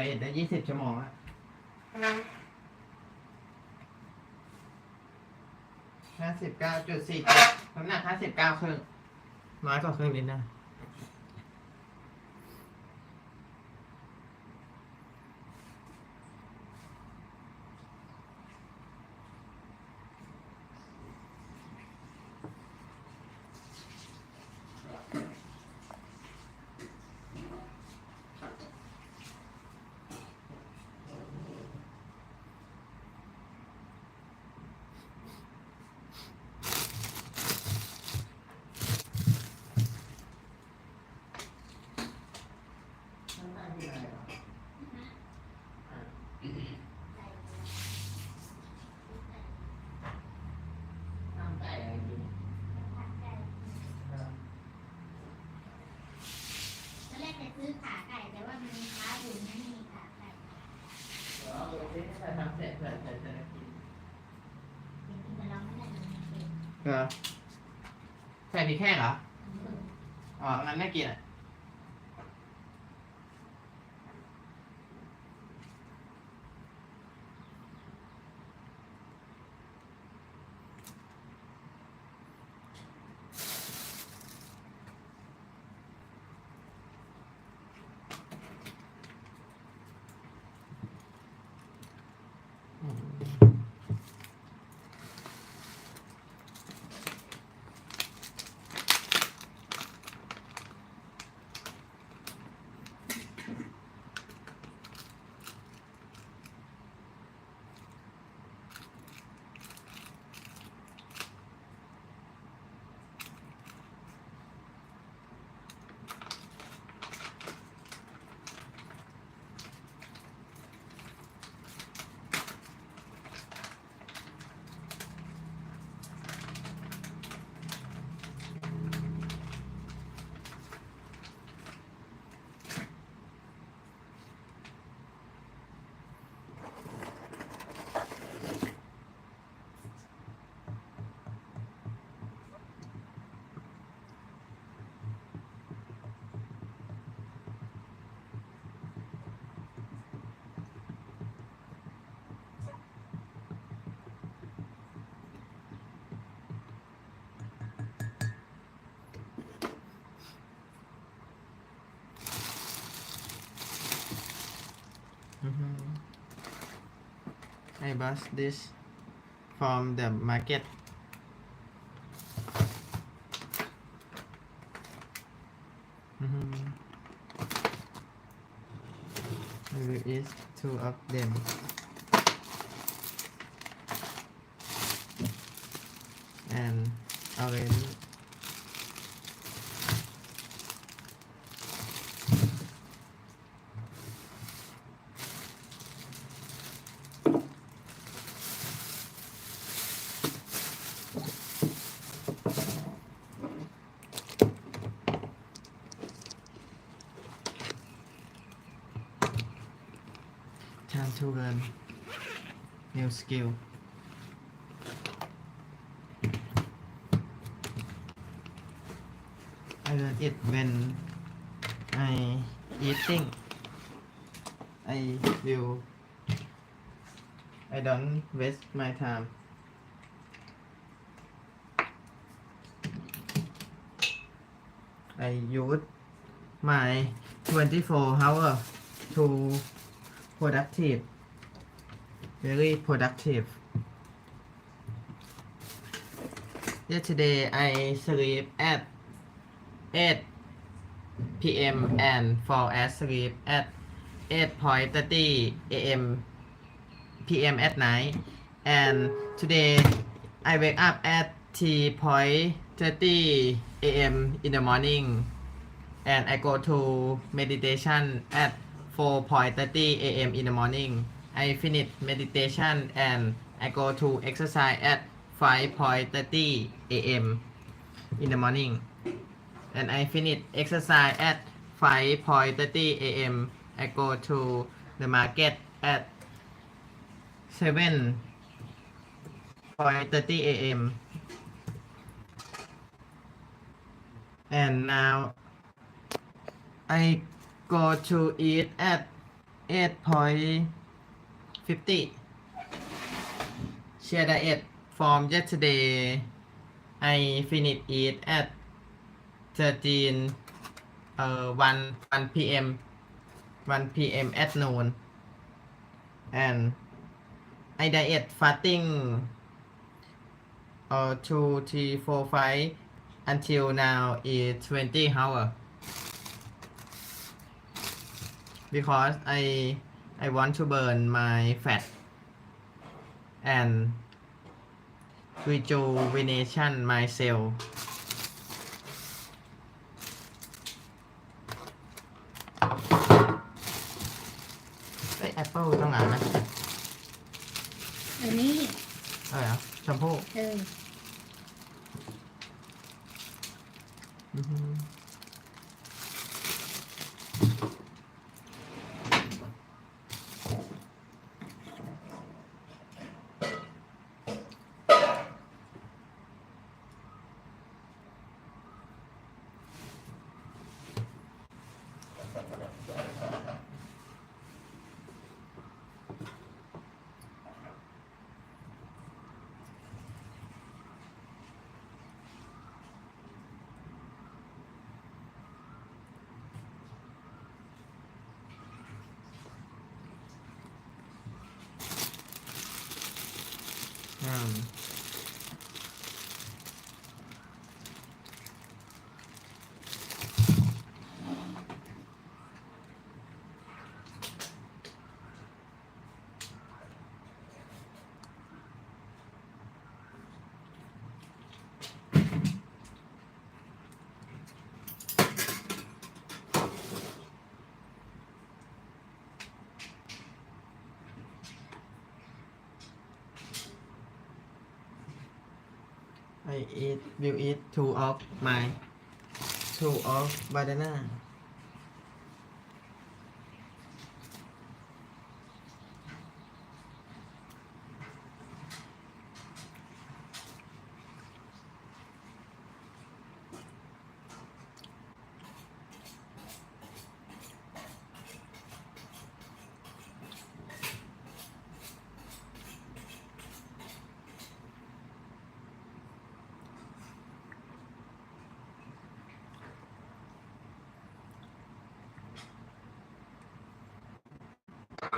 ยเอ็ดได้20 ชั่วโมงแล้ว59.47น้ำหนัก59 ครึ่งน้อยกว่าครึ่งนิดนะซื้อขาไก่แต่ว่ามันมีขาอยู่ไม่มีขาไก่เอาไปที่ถ้าทำเสร็จเผื่อจะได้กินจริงๆแต่เราไม่ได้ทำเองใส่พริกแห้งเหรออ๋องั้นไม่กินอ่ะI bought this from the market. I will eat 2 of them. And orange. Time to learn new skill. I learn it when I eating. I don't waste my time. I use my 24 hour to productive, very productive. Yesterday I sleep at 8 p.m. and fall asleep at 8:30 a.m. p.m. at night. And today I wake up at 3:30 a.m. in the morning. And I go to meditation at 4:30 a.m. in the morning. I finish meditation and I go to exercise at 5:30 a.m. in the morning. And I finish exercise at 5:30 a.m. I go to the market at 7:30 a.m. And now I go to eat at 8.50 share diet from yesterday I finish eat at 13 1 p.m. 1 p.m. at noon and I diet fasting 2 3 4 5 until now is 20 hour because I want to burn my fat and rejuvenation my cell เอ้ยแอปเปิลต้องอ่านนะ อันนี้ อะไรอ่ะชมพู่ อือฮึ will eat two of banana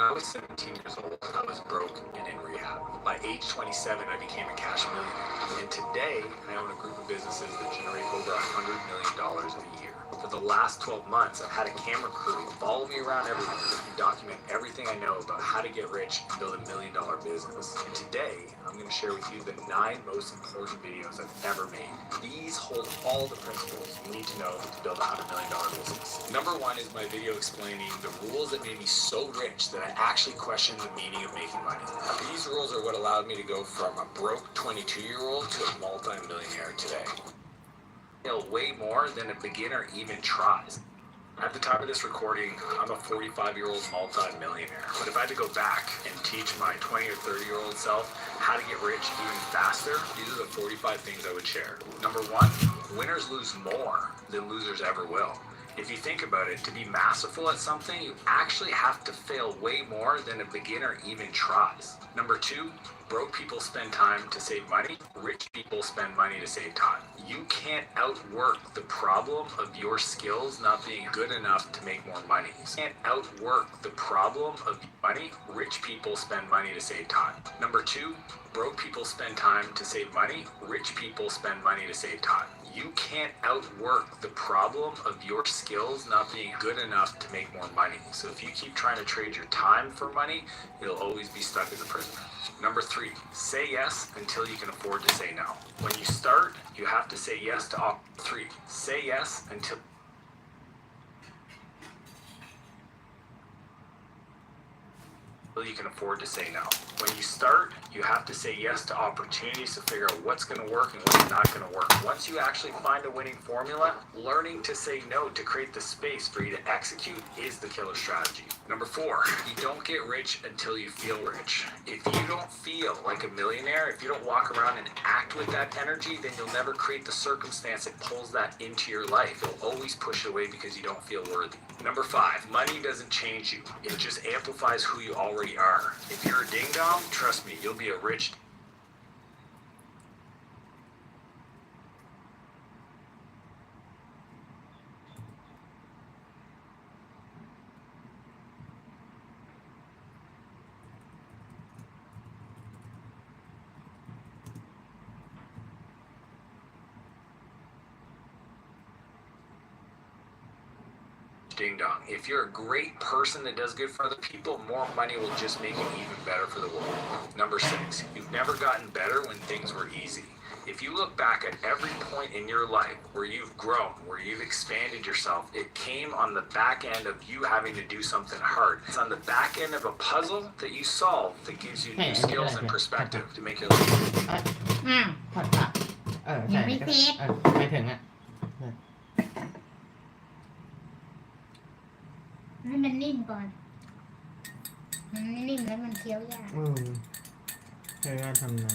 When I was 17 years old, I was broke and in rehab. By age 27, I became a cash millionaire. And today, I own a group of businesses that generate over $100 million a year. For the last 12 months, I've had a camera crew follow me around everywhere and document everything I know about how to get rich and build $1 million business. And today, I'm going to share with you the 9 most important videos I've ever made. These hold all the principles you need to know to build a $100 million business. Number 1 is my video explaining the rules that made me so rich that I actually questioned the meaning of making money. These rules are what allowed me to go from a broke 22-year-old to a multi-millionaire today. Way more than a beginner even tries. At the time of this recording, I'm a 45-year-old multi-millionaire. But if I had to go back and teach my 20 or 30-year-old self how to get rich even faster, these are the 45 things I would share. Number 1, winners lose more than losers ever will. If you think about it, to be masterful at something, you actually have to fail way more than a beginner even tries. Number 2, broke people spend time to save money. Rich people spend money to save time. You can't outwork the problem of your skills not being good enough to make more money. You can't outwork the problem of money. Rich people spend money to save time. Number 2, broke people spend time to save money. Rich people spend money to save time. You can't outwork the problem of your skills not being good enough to make more money. So if you keep trying to trade your time for money, you'll always be stuck as a prisoner. Number 3, say yes until you can afford to say no. When you start, you have to say yes to all 3. Say yes until you can afford to say no. When you start, you have to say yes to opportunities to figure out what's going to work and what's not going to work. Once you actually find a winning formula, learning to say no to create the space for you to execute is the killer strategy. Number 4, you don't get rich until you feel rich. If you don't feel like a millionaire, if you don't walk around and act with that energy, then you'll never create the circumstance that pulls that into your life. You'll always push it away because you don't feel worthy. Number 5, money doesn't change you. It just amplifies who you already are. If you're a ding dong, trust me, you'll be a rich ding dong. If you're a great person that does good for other people, more money will just make it even better for the world. Number 6, you've never gotten better when things were easy. If you look back at every point in your life where you've grown, where you've expanded yourself, it came on the back end of you having to do something hard. It's on the back end of a puzzle that you solve that gives you new skills and perspective to make your life. อ้าว ผัดผักใช่ ยังไม่เสร็จ ไม่ถึงอ่ะ ให้มันนิ่มก่อน มันไม่นิ่มแล้วมันเคี้ยวยาก ใช่ว่าทำนะ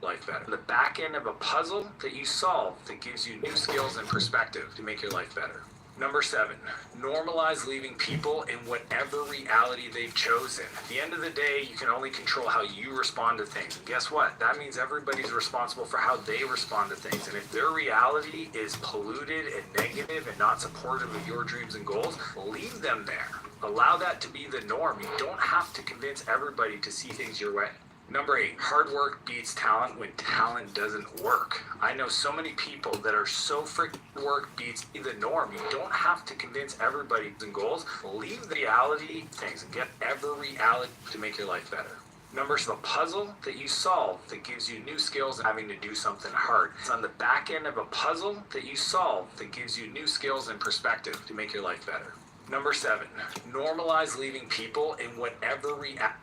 Life better. The back end of a puzzle that you solve that gives you new skills and perspective to make your life better. Number 7, normalize leaving people in whatever reality they've chosen. At the end of the day, you can only control how you respond to things. And guess what? That means everybody's responsible for how they respond to things. And if their reality is polluted and negative and not supportive of your dreams and goals, leave them there. Allow that to be the norm. You don't have to convince everybody to see things your way. Number 8, hard work beats talent when talent doesn't work. I know so many people that are so freaking work beats the norm. You don't have to convince everybody and goals. Leave the reality things and get every reality to make your life better. Number 6, the puzzle that you solve that gives you new skills and having to do something hard. It's on the back end of a puzzle that you solve that gives you new skills and perspective to make your life better. Number 7, normalize leaving people in whatever reality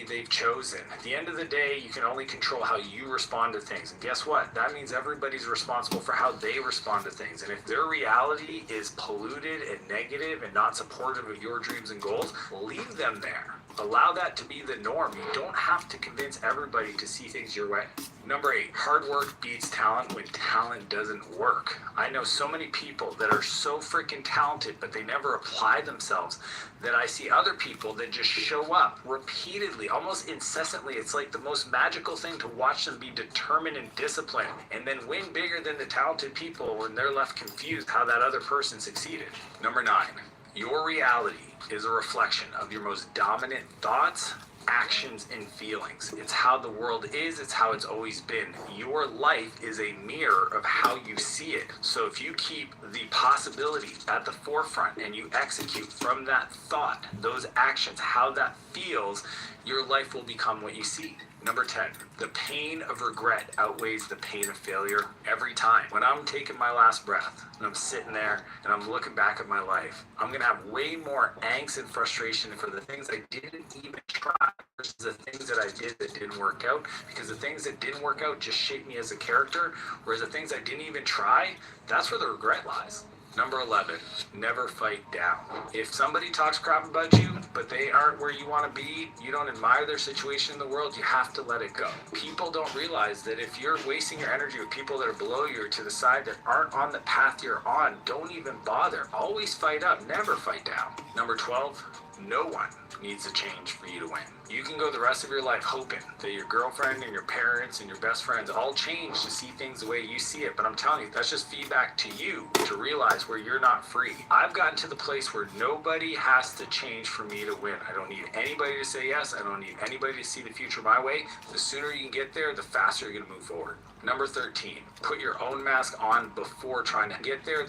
they've chosen. At the end of the day, you can only control how you respond to things. And guess what? That means everybody's responsible for how they respond to things. And if their reality is polluted and negative and not supportive of your dreams and goals, leave them there. Allow that to be the norm. You don't have to convince everybody to see things your way. Number 8, hard work beats talent when talent doesn't work. I know so many people that are so freaking talented, but they never apply themselves, that I see other people that just show up repeatedly, almost incessantly. It's like the most magical thing to watch them be determined and disciplined and then win bigger than the talented people when they're left confused how that other person succeeded. Number 9, your reality is a reflection of your most dominant thoughts, actions, and feelings. It's how the world is. It's how it's always been. Your life is a mirror of how you see it. So if you keep the possibility at the forefront and you execute from that thought, those actions, how that feels, your life will become what you see. Number 10, the pain of regret outweighs the pain of failure every time. When I'm taking my last breath and I'm sitting there and I'm looking back at my life, I'm going to have way more angst and frustration for the things I didn't even try versus the things that I did that didn't work out, because the things that didn't work out just shaped me as a character, whereas the things I didn't even try, that's where the regret lies. Number 11, never fight down. If somebody talks crap about you, but they aren't where you want to be, you don't admire their situation in the world, you have to let it go. People don't realize that if you're wasting your energy with people that are below you or to the side that aren't on the path you're on, don't even bother. Always fight up, never fight down. Number 12, No one needs to change for you to win. You can go the rest of your life hoping that your girlfriend and your parents and your best friends all change to see things the way you see it. But I'm telling you, that's just feedback to you to realize where you're not free. I've gotten to the place where nobody has to change for me to win. I don't need anybody to say yes. I don't need anybody to see the future my way. The sooner you can get there, the faster you're going to move forward. Number 13, put your own mask on before trying to get there.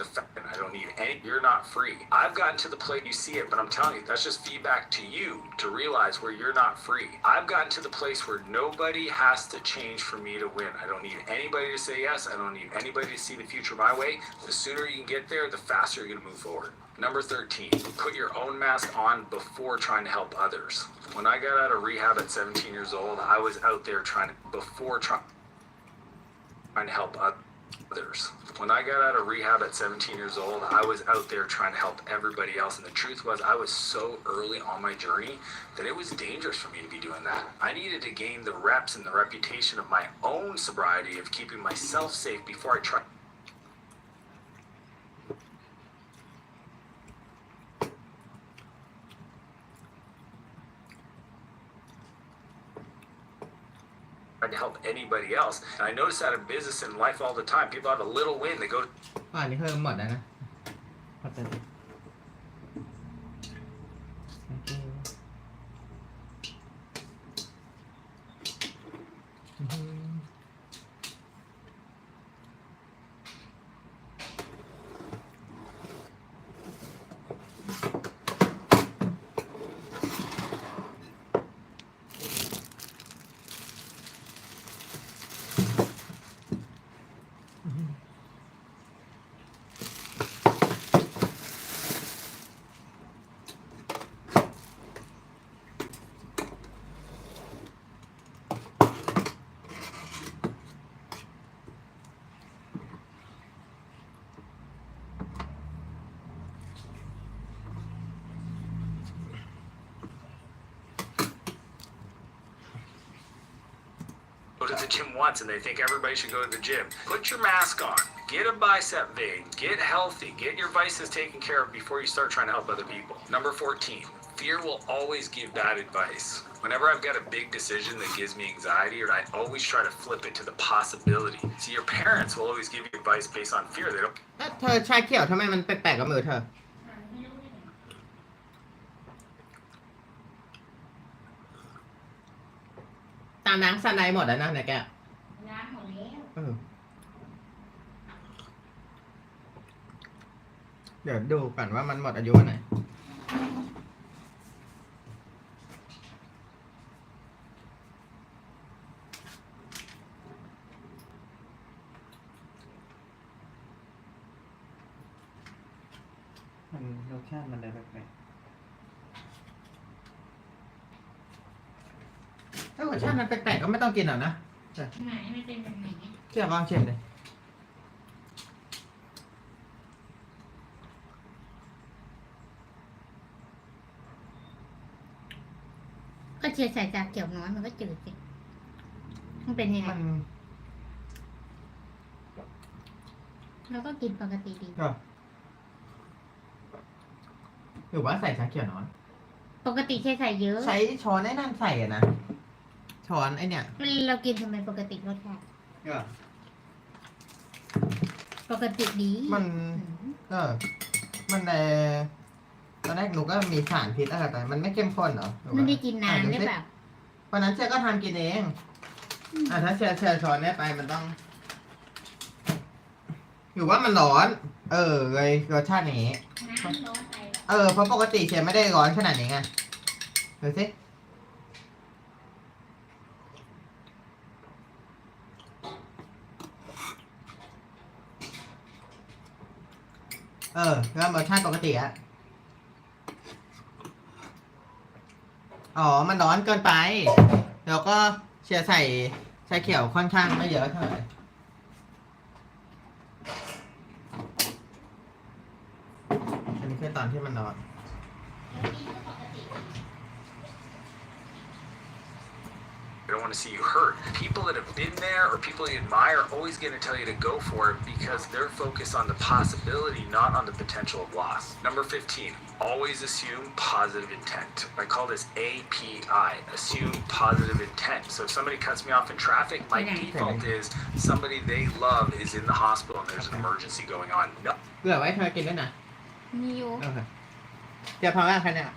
I don't need any, you're not free. I've gotten to the place you see it, but I'm telling you, that's just feedback to you to realize where you're not free. I've gotten to the place where nobody has to change for me to win. I don't need anybody to say yes. I don't need anybody to see the future my way. The sooner you can get there, the faster you're going to move forward. Number 13, put your own mask on before trying to help others. When I got out of rehab at 17 years old, I was out there trying to help others. When I got out of rehab at 17 years old, I was out there trying to help everybody else. And the truth was, I was so early on my journey that it was dangerous for me to be doing that. I needed to gain the reps and the reputation of my own sobriety, of keeping myself safe before I tried to help anybody else. And I notice that in business and life all the time. People have a little win, they go อันนี้เพิ่มหมดแล้วนะโอเคto the gym once and they think everybody should go to the gym. Put your mask on. Get a bicep vein. Get healthy. Get your vices taken care of before you start trying to help other people. Number 14, fear will always give bad advice. Whenever I've got a big decision that gives me anxiety, or I always try to flip it to the possibility. See, your parents will always give you advice based on fear. They don't เธอชาเขียวทำไมมันแปลกๆกับมือเธอตามล้างซันไดหมดแล้วนะเนี่ยแก ล้างหมดแล้ว เดี๋ยวดูก่อนว่ามันหมดอายุวันไหนมันรสชาติมันได้แปลกๆถ้ารสชาติมันแปลกๆก็ไม่ต้องกินหรอกนะ ไหนมันเป็นแบบไหน เชื่อบ้างเช่นเลย ก็เชียร์ใส่จากเกี่ยวน้อยมันก็จืดสิมันเป็นยังไง มัน เราก็กินปกติดี ก็หรือว่าใส่ชาเขียวน้อย ปกติเชียร์ใส่เยอะ ใช้ช้อนไอ้นั่นใส่อะนะ ช้อนไอ้เนี่ย เรากินทำไมปกติรสชาติ ก็ ปกติดี มันมันตอนแรกหนูก็มีสารพิษอะไรไปมันไม่เข้มข้นเหรอ ไม่ได้กินน้ำได้แบบ วันนั้นเชื่อก็ทำกินเองถ้าเชื่อช้อนได้ไปมันต้องหรือว่ามันร้อน เลยรสชาตินี้ น้ำร้อนไป เพราะปกติเชียร์ไม่ได้ร้อนขนาดนี้ไงดูสิแล้วรสชาติปกติอะมันร้อนเกินไป แล้วก็เชียร์ใส่ชาเขียวค่อนข้างไม่เยอะเท่าไหร่อันนี้คือตอนที่มันร้อน They don't want to see you hurt. People that have been there or people you admire are always going to tell you to go for it because they're focused on the possibility, not on the potential of loss. Number 15, always assume positive intent. I call this API, assume positive intent. So if somebody cuts me off in traffic, my default is somebody they love is in the hospital and there's an emergency going on. No. เผื่อไว้เธอกินด้วยนะ มีอยู่ โอเคเดี๋ยวพอแล้วแค่เนี้ย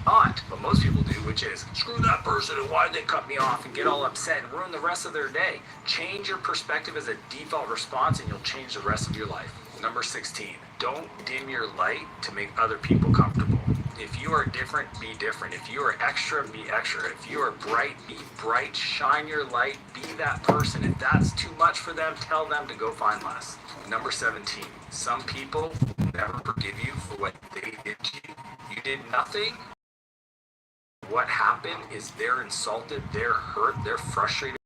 Not what most people do, which is screw that person and why did they cut me off and get all upset and ruin the rest of their day. Change your perspective as a default response and you'll change the rest of your life. Number 16, don't dim your light to make other people comfortable. If you are different, be different. If you are extra, be extra. If you are bright, be bright. Shine your light, be that person. If that's too much for them, tell them to go find less. Number 17, some people will never forgive you for what they did to you. You did nothing. What happened is they're insulted, they're hurt, they're frustrated,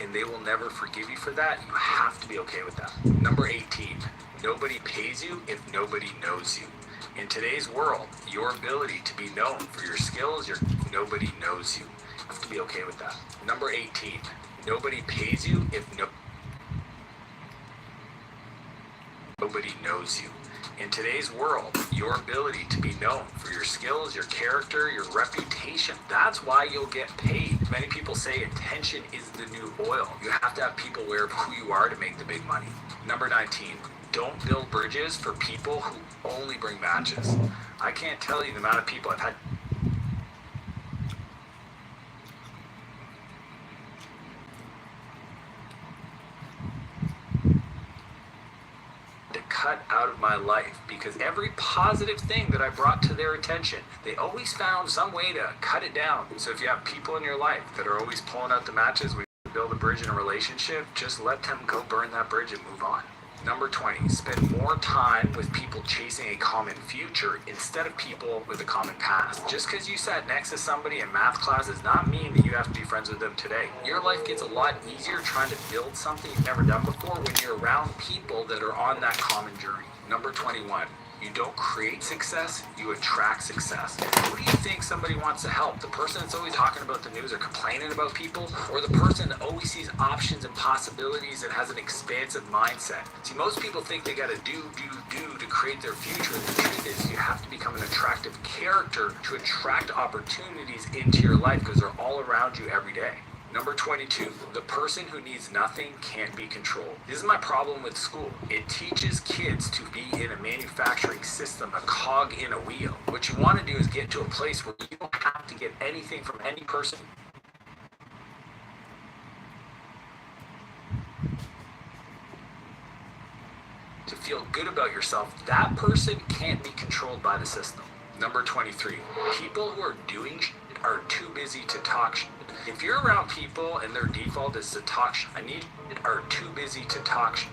and they will never forgive you for that. You have to be okay with that. Number 18, nobody pays you if nobody knows you. In today's world, your ability to be known for your skills, nobody knows you. You have to be okay with that. Number 18, nobody pays you if nobody knows you. In today's world, your ability to be known for your skills, your character, your reputation, that's why you'll get paid. Many people say attention is the new oil. You have to have people aware of who you are to make the big money. Number 19, don't build bridges for people who only bring matches. I can't tell you the amount of people I've had cut out of my life because every positive thing that I brought to their attention, they always found some way to cut it down. So if you have people in your life that are always pulling out the matches, we build a bridge in a relationship, just let them go burn that bridge and move on. Number 20, spend more time with people chasing a common future instead of people with a common past. Just because you sat next to somebody in math class does not mean that you have to be friends with them today. Your life gets a lot easier trying to build something you've never done before when you're around people that are on that common journey. Number 21, you don't create success, you attract success. Who do you think somebody wants to help? The person that's always talking about the news or complaining about people, or the person that always sees options and possibilities and has an expansive mindset? See, most people think they gotta do to create their future. The truth is you have to become an attractive character to attract opportunities into your life because they're all around you every day. Number 22, the person who needs nothing can't be controlled. This is my problem with school. It teaches kids to be in a manufacturing system, a cog in a wheel. What you want to do is get to a place where you don't have to get anything from any person. To feel good about yourself, that person can't be controlled by the system. Number 23, people who are doing shit are too busy to talk shit. If you're around people and their default is to talk shit, are too busy to talk shit.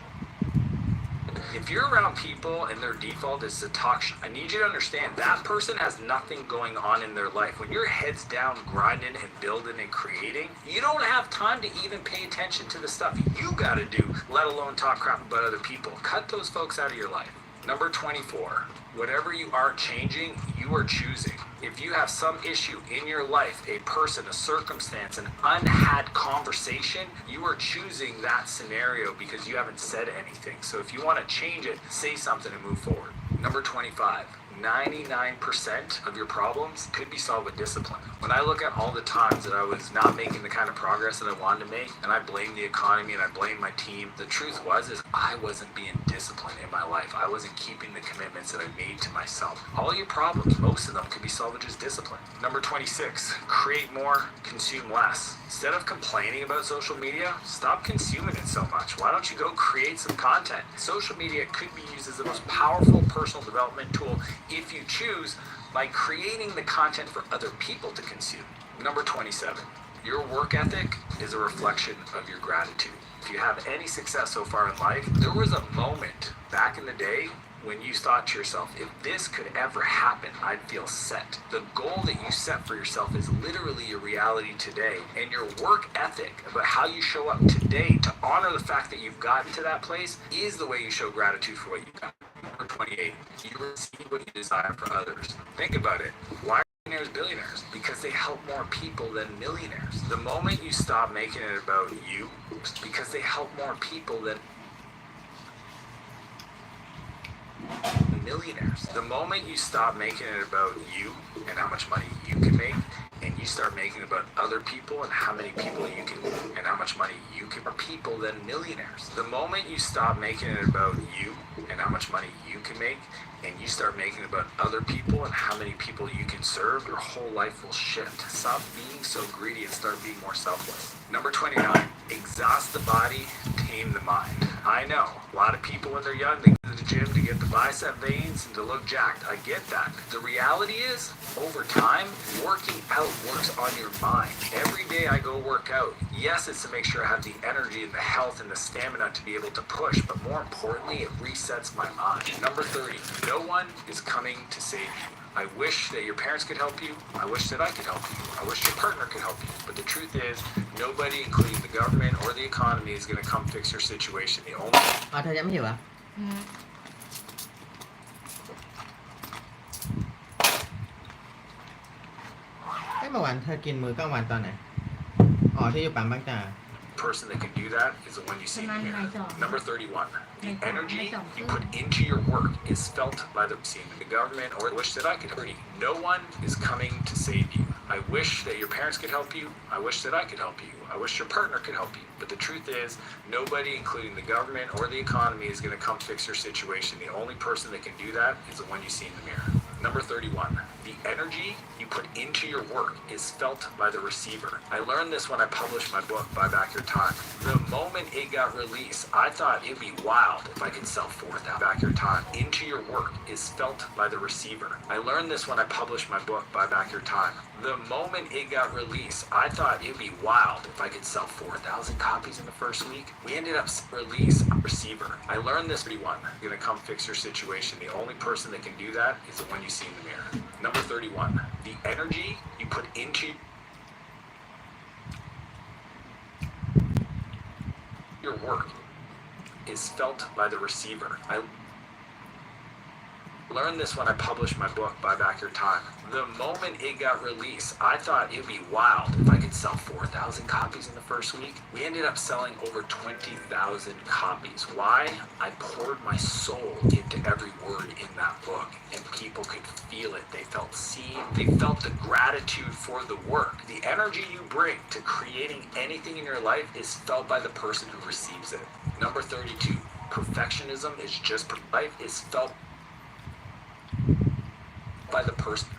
If you're around people and their default is to talk shit, I need you to understand that person has nothing going on in their life. When your head's down grinding and building and creating, you don't have time to even pay attention to the stuff you gotta do, let alone talk crap about other people. Cut those folks out of your life. Number 24, whatever you aren't changing, you are choosing. If you have some issue in your life, a person, a circumstance, an unhad conversation, you are choosing that scenario because you haven't said anything. So if you want to change it, say something and move forward. Number 25, 99% of your problems could be solved with discipline. When I look at all the times that I was not making the kind of progress that I wanted to make, and I blame the economy and I blame my team, the truth is I wasn't being disciplined in my life. I wasn't keeping the commitments that I made to myself. All your problems, most of them, could be solved with just discipline. Number 26, create more, consume less. Instead of complaining about social media, stop consuming it so much. Why don't you go create some content? Social media could be used as the most powerful personal development tool if you choose, by creating the content for other people to consume. Number 27, your work ethic is a reflection of your gratitude. If you have any success so far in life, there was a moment back in the day when you thought to yourself, if this could ever happen, I'd feel set. The goal that you set for yourself is literally your reality today, and your work ethic about how you show up today to honor the fact that you've gotten to that place is the way you show gratitude for what you've got. Number 28, you receive what you desire for others. Think about it. Why billionaires because they help more people than millionaires. The moment you stop making it about you, because they help more people than millionaires. The moment you stop making it about you and how much money you can make, and you start making it about other people and how many people you can and how much money you can more people than millionaires. The moment you stop making it about you and how much money you can make, and you start making it about other people and how many people you can serve, your whole life will shift. Stop being so greedy and start being more selfless. Number 29, exhaust the body, tame the mind. I know, a lot of people when they're young, they go to the gym to get the bicep veins and to look jacked. I get that. The reality is, over time, working out works on your mind. Every day I go work out. Yes, it's to make sure I have the energy and the health and the stamina to be able to push, but more importantly, it resets my mind. Number 30, no one is coming to save you. I wish that your parents could help you. I wish that I could help you. I wish your partner could help you. But the truth is, nobody, including the government or the economy, is going to come fix your situation. The only อ๋อเธอยังไม่หิวอ่ะ อืม เมื่อวานเธอกินมื้อกลางวันตอนไหน อ๋อที่อยู่ปั๊มบางจาก person that can do that is the one you see in the mirror. Number 31, the energy you put into your work is felt by the scene. The government or wish that I could hurt you. No one is coming to save you. I wish that your parents could help you. I wish that I could help you. I wish your partner could help you. But the truth is, nobody, including the government or the economy, is going to come fix your situation. The only person that can do that is the one you see in the mirror. Number 31, the energy you put into your work is felt by the receiver. I learned this when I published my book, Buy Back Your Time. The moment it got released, I thought it'd be wild if I could sell 4,000 back your time. Into your work is felt by the receiver. I learned this when I published my book, Buy Back Your Time. The moment it got released, I thought it'd be wild if I could sell 4,000 copies in the first week. We ended up release a receiver. I learned this 31. Gonna come fix your situation. The only person that can do that is the one you see in the mirror. Number 31, the energy you put into your work is felt by the receiver. I learned this when I published my book, Buy Back Your Time. The moment it got released, I thought it'd be wild if I could sell 4,000 copies in the first week. We ended up selling over 20,000 copies. Why? I poured my soul into every word in that book, and people could feel it. They felt seen. They felt the gratitude for the work. The energy you bring to creating anything in your life is felt by the person who receives it. Number 32, perfectionism is just life is felt by the person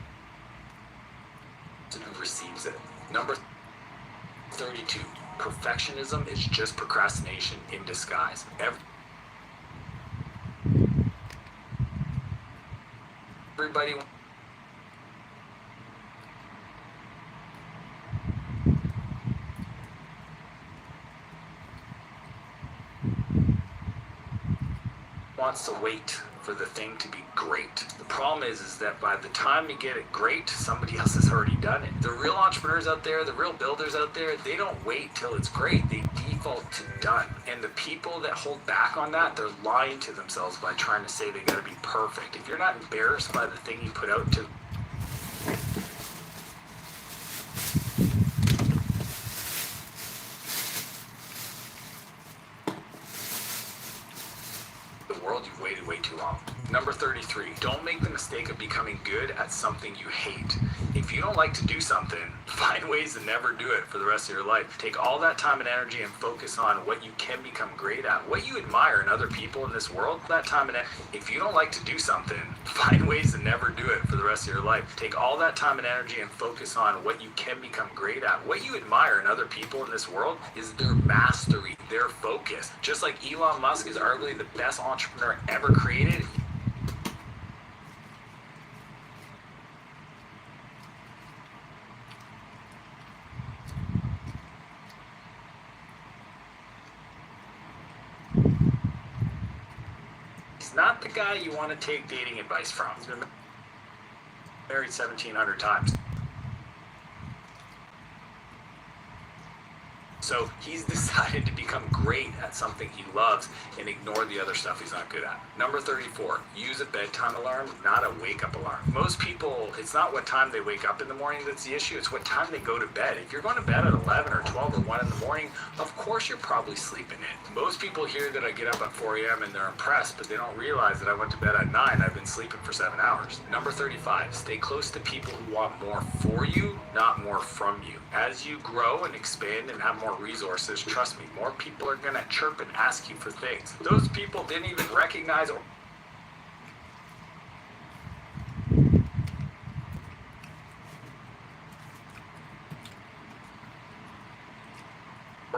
who receives it. Number 32, perfectionism is just procrastination in disguise. Everybody wants to wait for the thing to be great. The problem is that by the time you get it great, somebody else has already done it. The real entrepreneurs out there, the real builders out there, they don't wait till it's great. They default to done. And the people that hold back on that, they're lying to themselves by trying to say they gotta be perfect. If you're not embarrassed by the thing you put out to the world, you've waited way too long. Number 33, don't make the mistake of becoming good at something you hate. If you don't like to do something, find ways to never do it for the rest of your life. Take all that time and energy and focus on what you can become great at, what you admire in other people in this world. That time and if you don't like to do something, find ways to never do it for the rest of your life. Take all that time and energy and focus on what you can become great at. What you admire in other people in this world is their mastery, their focus. Just like Elon Musk is arguably the best entrepreneur ever created. He's not the guy you want to take dating advice from. He's been married 1,700 times. So he's decided to become great at something he loves and ignore the other stuff he's not good at. Number 34, use a bedtime alarm, not a wake-up alarm. Most people, it's not what time they wake up in the morning that's the issue, it's what time they go to bed. If you're going to bed at 11 or 12 or 1 in the morning, of course you're probably sleeping in. Most people hear that I get up at 4 a.m. and they're impressed, but they don't realize that I went to bed at 9. I've been sleeping for 7 hours. Number 35, stay close to people who want more for you, not more from you. As you grow and expand and have more resources, trust me, more people are going to chirp and ask you for things. Those people didn't even recognize or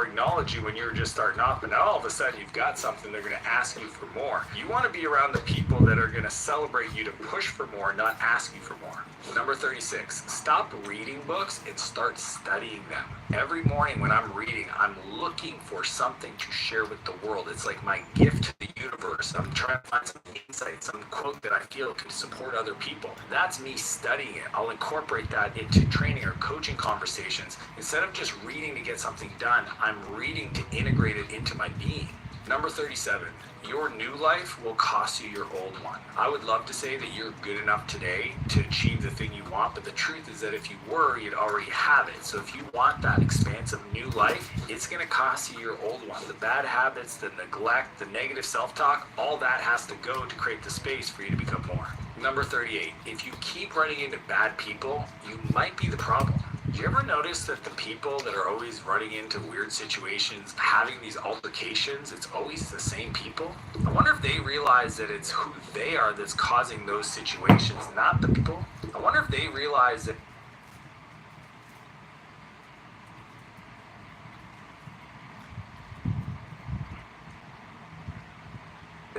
acknowledge you when you were just starting off, but now all of a sudden you've got something, they're going to ask you for more. You want to be around the people that are going to celebrate you to push for more, not ask you for more. Number 36, stop reading books and start studying them. Every morning when I'm reading, I'm looking for something to share with the world. It's like my gift to the universe. I'm trying to find some insight, some quote that I feel can support other people. That's me studying it. I'll incorporate that into training or coaching conversations. Instead of just reading to get something done, I'm reading to integrate it into my being. Number 37, your new life will cost you your old one. I would love to say that you're good enough today to achieve the thing you want, but the truth is that if you were, you'd already have it. So if you want that expansive new life, it's going to cost you your old one. The bad habits, the neglect, the negative self-talk, all that has to go to create the space for you to become more. Number 38, if you keep running into bad people, you might be the problem. Do you ever notice that the people that are always running into weird situations, having these altercations, it's always the same people? I wonder if they realize that it's who they are that's causing those situations, not the people. I wonder if they realize that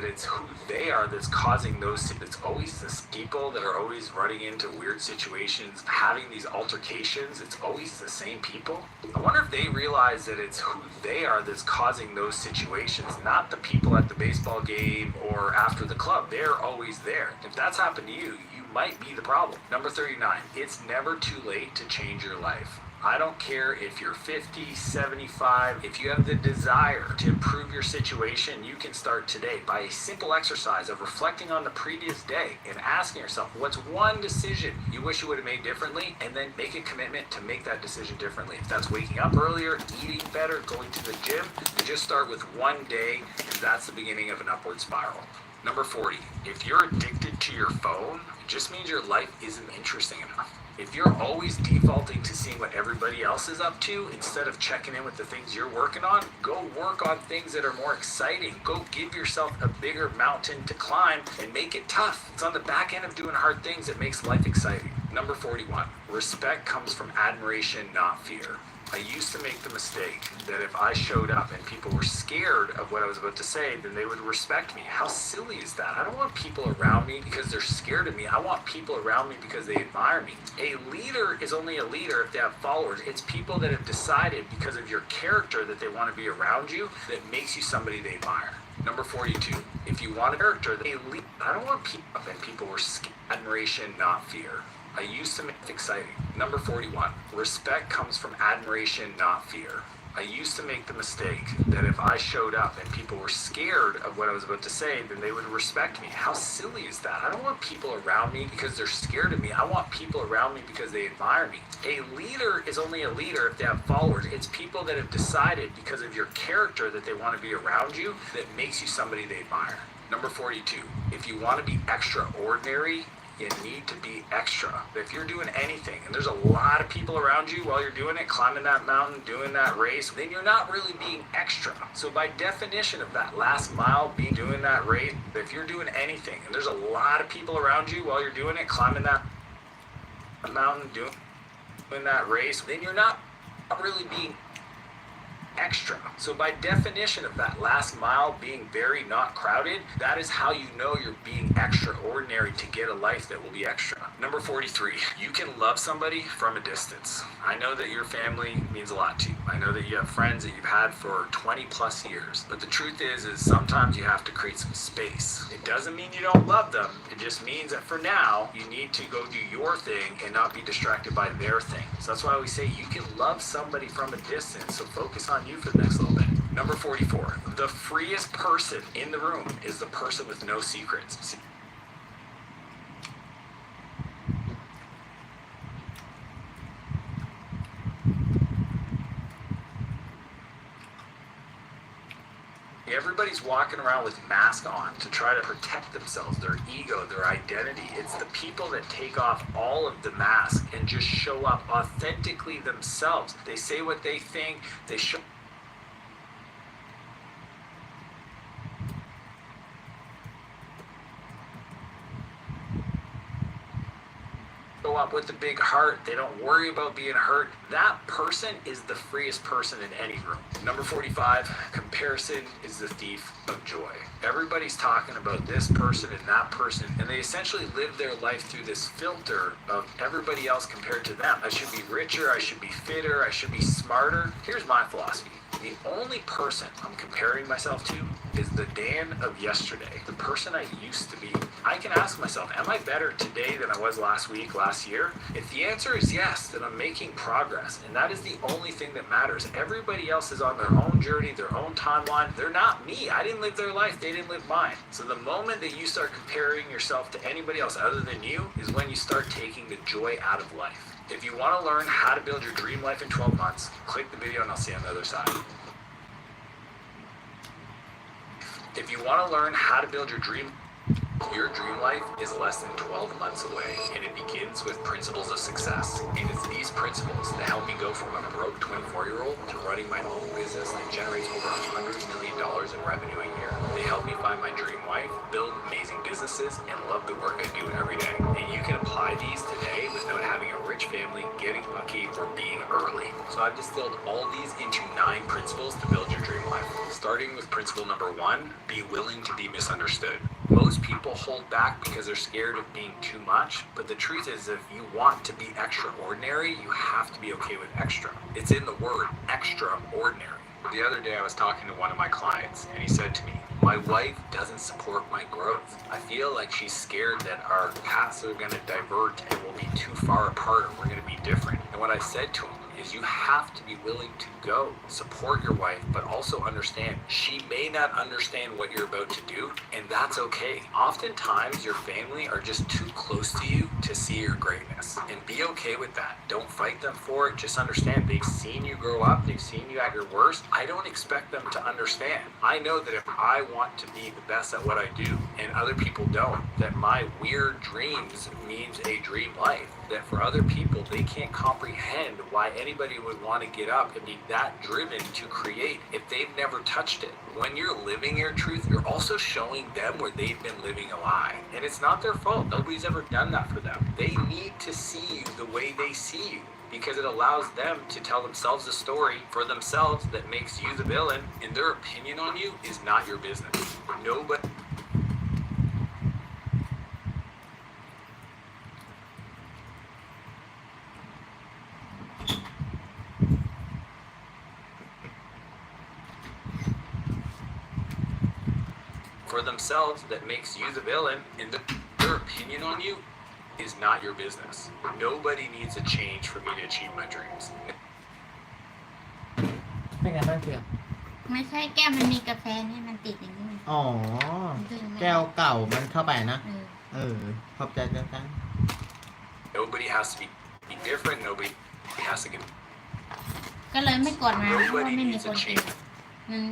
it's who they are that's causing those. It's always the people that are always running into weird situations, having these altercations. It's always the same people. I wonder if they realize that it's who they are that's causing those situations, not the people at the baseball game or after the club. They're always there. If that's happened to you, you might be the problem. Number 39, it's never too late to change your life. I don't care if you're 50, 75, if you have the desire to improve your situation, you can start today by a simple exercise of reflecting on the previous day and asking yourself, what's one decision you wish you would have made differently? And then make a commitment to make that decision differently. If that's waking up earlier, eating better, going to the gym, you just start with one day, and that's the beginning of an upward spiral. Number 40, if you're addicted to your phone, it just means your life isn't interesting enough. If you're always defaulting to seeing what everybody else is up to instead of checking in with the things you're working on, go work on things that are more exciting. Go give yourself a bigger mountain to climb and make it tough. It's on the back end of doing hard things that makes life exciting. Number 41, respect comes from admiration, not fear. I used to make the mistake that if I showed up and people were scared of what I was about to say, then they would respect me. How silly is that? I don't want people around me because they're scared of me. I want people around me because they admire me. A leader is only a leader if they have followers. It's people that have decided because of your character that they want to be around you that makes you somebody they admire. Number 42, if you want a character, I don't want people and people were scared. Admiration, not fear. I used to make it exciting. Number 41, respect comes from admiration, not fear. I used to make the mistake that if I showed up and people were scared of what I was about to say, then they would respect me. How silly is that? I don't want people around me because they're scared of me. I want people around me because they admire me. A leader is only a leader if they have followers. It's people that have decided because of your character that they want to be around you that makes you somebody they admire. Number 42, if you want to be extraordinary, you need to be extra. If you're doing anything and there's a lot of people around you while you're doing it, climbing that mountain, doing that race, then you're not really being extra. So by definition of that last mile, doing that race, if you're doing anything and there's a lot of people around you while you're doing it, climbing that mountain, doing that race, then you're not really being extra. So by definition of that last mile being very not crowded, that is how you know you're being extraordinary to get a life that will be extra. Number 43, you can love somebody from a distance. I know that your family means a lot to you. I know that you have friends that you've had for 20 plus years. But the truth is sometimes you have to create some space. It doesn't mean you don't love them. It just means that for now, you need to go do your thing and not be distracted by their thing. So that's why we say you can love somebody from a distance. So focus on you for the next little bit. Number 44, the freest person in the room is the person with no secrets. Everybody's walking around with masks on to try to protect themselves, their ego, their identity. It's the people that take off all of the masks and just show up authentically themselves. They say what they think, they show up with a big heart. They don't worry about being hurt. That person is the freest person in any room. Number 45, comparison is the thief of joy. Everybody's talking about this person and that person, and they essentially live their life through this filter of everybody else compared to them. I should be richer, I should be fitter, I should be smarter. Here's my philosophy. The only person I'm comparing myself to is the Dan of yesterday, the person I used to be. I can ask myself, am I better today than I was last week, last year? If the answer is yes, then I'm making progress, and that is the only thing that matters. Everybody else is on their own journey, their own timeline. They're not me. I didn't live their life. They didn't live mine. So the moment that you start comparing yourself to anybody else other than you is when you start taking the joy out of life. If you want to learn how to build your dream life in 12 months, click the video and I'll see you on the other side. If you want to learn how to build your dream life is less than 12 months away, and it begins with principles of success. And it's these principles that help me go from a broke 24-year-old to running my own business that generates over $100 million in revenue a year. They help me find my dream wife, build amazing businesses, and love the work I do every day. And you can apply these today without having a rich family, getting lucky, or being early. So I've distilled all these into 9 principles to build your dream life. Starting with principle number 1, be willing to be misunderstood. Most people hold back because they're scared of being too much, but the truth is if you want to be extraordinary, you have to be okay with extra. It's in the word extraordinary. The other day I was talking to one of my clients and he said to me, my wife doesn't support my growth. I feel like she's scared that our paths are going to divert and we'll be too far apart and we're going to be different. And what I said to him is you have to be willing to go support your wife, but also understand she may not understand what you're about to do, and that's okay. Oftentimes your family are just too close to you to see your greatness, and be okay with that. Don't fight them for it. Just understand they've seen you grow up, they've seen you at your worst. I don't expect them to understand. I know that if I want to be the best at what I do and other people don't, that my weird dreams means a dream life. That for other people, they can't comprehend why anybody would want to get up and be that driven to create if they've never touched it. When you're living your truth, you're also showing them where they've been living a lie. And it's not their fault. Nobody's ever done that for them. They need to see you the way they see you, because it allows them to tell themselves a story for themselves that makes you the villain, and their opinion on you is not your business. Nobody. For themselves that makes you the villain, and their opinion on you is not your business. Nobody needs a change for me to achieve my dreams. เป็นไงบ้างเพื่อน ไม่ใช่แก้วมันมีกาแฟนี่มันติดอย่างนี้ อ๋อ แก้วเก่ามันเข้าไปนะ ขอบใจจัง Nobody has to be different. Nobody has to get. ก็เลยไม่กดมาเพราะว่า Nobody ไม่มี needs ค a นกิน change มัน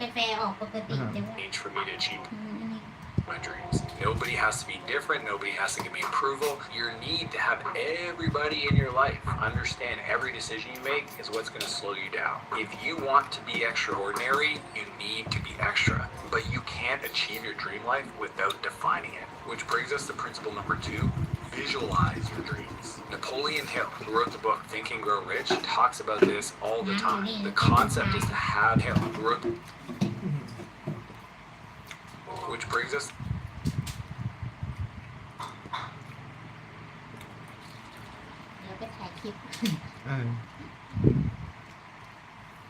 กาแฟออกปกติแต่ว่า for me to achieve อันนี้ my dreams. Nobody has to be different. Nobody has to give me approval. You need to have everybody in your life understand every decision you make is what's going to slow you down. If you want to be extraordinary, you need to be extra. But you can't achieve your dream life without defining it. Which brings us to principle number 2. visualize your dreams. Napoleon Hill, who wrote the book Think and Grow Rich, talks about this all the time. The concept is to have Hill, who wrote, which brings us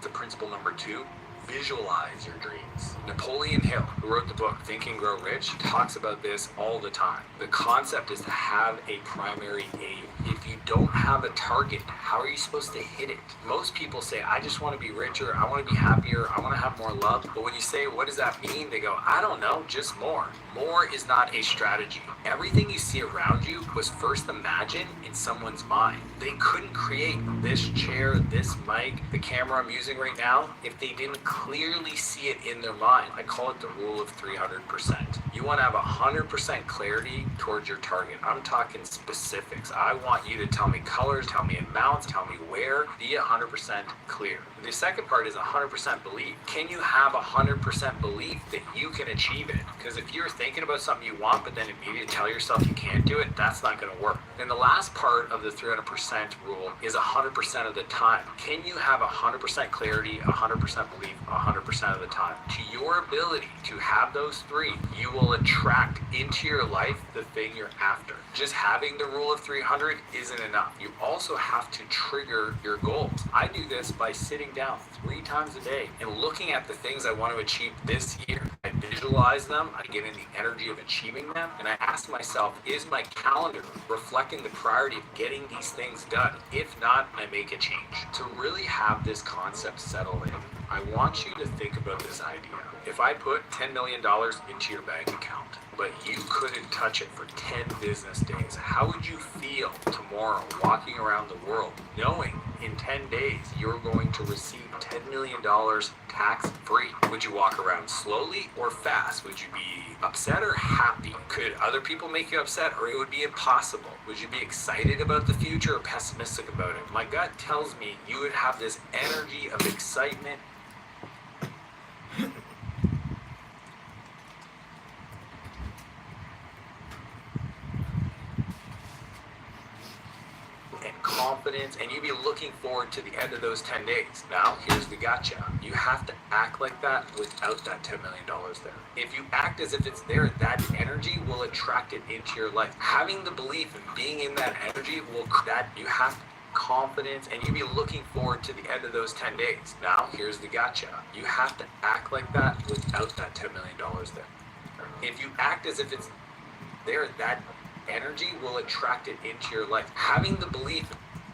to principle number 2. Visualize your dreams. Napoleon Hill, who wrote the book Think and Grow Rich, talks about this all the time. The concept is to have a primary aim. If you don't have a target, how are you supposed to hit it? Most people say, I just want to be richer, I want to be happier, I want to have more love. But when you say, what does that mean? They go, I don't know, just more. More is not a strategy. Everything you see around you was first imagined in someone's mind. They couldn't create this chair, this mic, the camera I'm using right now, if they didn't clearly see it in their mind. I call it the rule of 300%. You want to have 100% clarity towards your target. I'm talking specifics. I want you to tell me colors, tell me amounts, tell me where. Be 100% clear. The second part is 100% belief. Can you have 100% belief that you can achieve it? Because if you're thinking about something you want, but then immediately tell yourself you can't do it, that's not going to work. And the last part of the 300% rule is 100% of the time. Can you have 100% clarity, 100% belief, 100% of the time? To your ability to have those three, you will attract into your life the thing you're after. Just having the rule of 300 isn't enough. You also have to trigger your goals. I do this by sitting down 3 times a day and looking at the things I want to achieve this year. I visualize them, I get in the energy of achieving them, and I ask myself, is my calendar reflecting the priority of getting these things done? If not, I make a change. To really have this concept settle in, I want you to think about this idea. If I put $10 million into your bank account, but you couldn't touch it for 10 business days, how would you feel tomorrow walking around the world knowing in 10 days you're going to receive $10 million tax-free? Would you walk around slowly or fast? Would you be upset or happy? Could other people make you upset, or it would be impossible? Would you be excited about the future or pessimistic about it? My gut tells me you would have this energy of excitement confidence, and you'd be looking forward to the end of those 10 days. Now, here's the gotcha. You have to act like that without that $10 million there. If you act as if it's there, that energy will attract it into your life. Having the belief and being in that energy you have confidence, and you'd be looking forward to the end of those 10 days. Now, here's the gotcha. You have to act like that without that $10 million there. If you act as if it's there, that energy will attract it into your life. Having the belief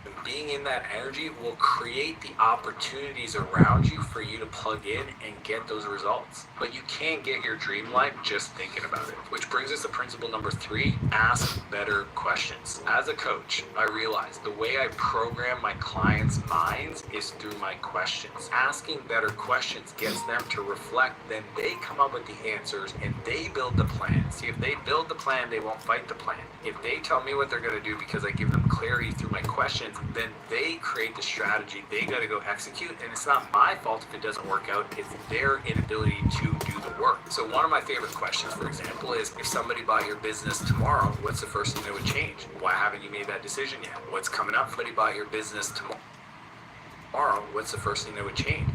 and being in that energy will create the opportunities around you for you to plug in and get those results. But you can't get your dream life just thinking about it. Which brings us to principle number 3, ask better questions. As a coach, I realize the way I program my clients' minds is through my questions. Asking better questions gets them to reflect, then they come up with the answers and they build the plan. See, if they build the plan, they won't fight the plan. If they tell me what they're going to do because I give them clarity through my questions, then they create the strategy. They got to go execute, and it's not my fault if it doesn't work out. It's their inability to do the work. So one of my favorite questions, for example, is if somebody bought your business tomorrow, what's the first thing that would change? Why haven't you made that decision yet? What's coming up? If somebody bought your business tomorrow, what's the first thing that would change?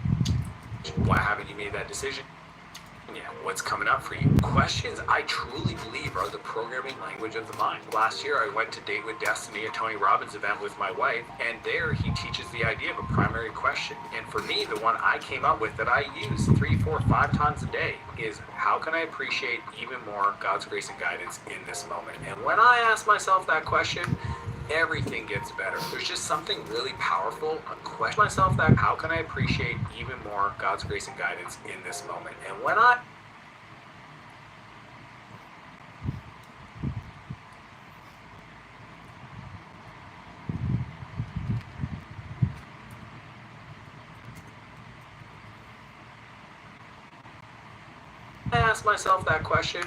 Why haven't you made that decision? Yeah, what's coming up for you? Questions, I truly believe, are the programming language of the mind. Last year, I went to Date with Destiny, a Tony Robbins event with my wife, and there he teaches the idea of a primary question. And for me, the one I came up with that I use 3, 4, 5 times a day is, how can I appreciate even more God's grace and guidance in this moment? And when I ask myself that question, everything gets better. There's just something really powerful. I question myself that, how can I appreciate even more God's grace and guidance in this moment? And when I ask myself that question,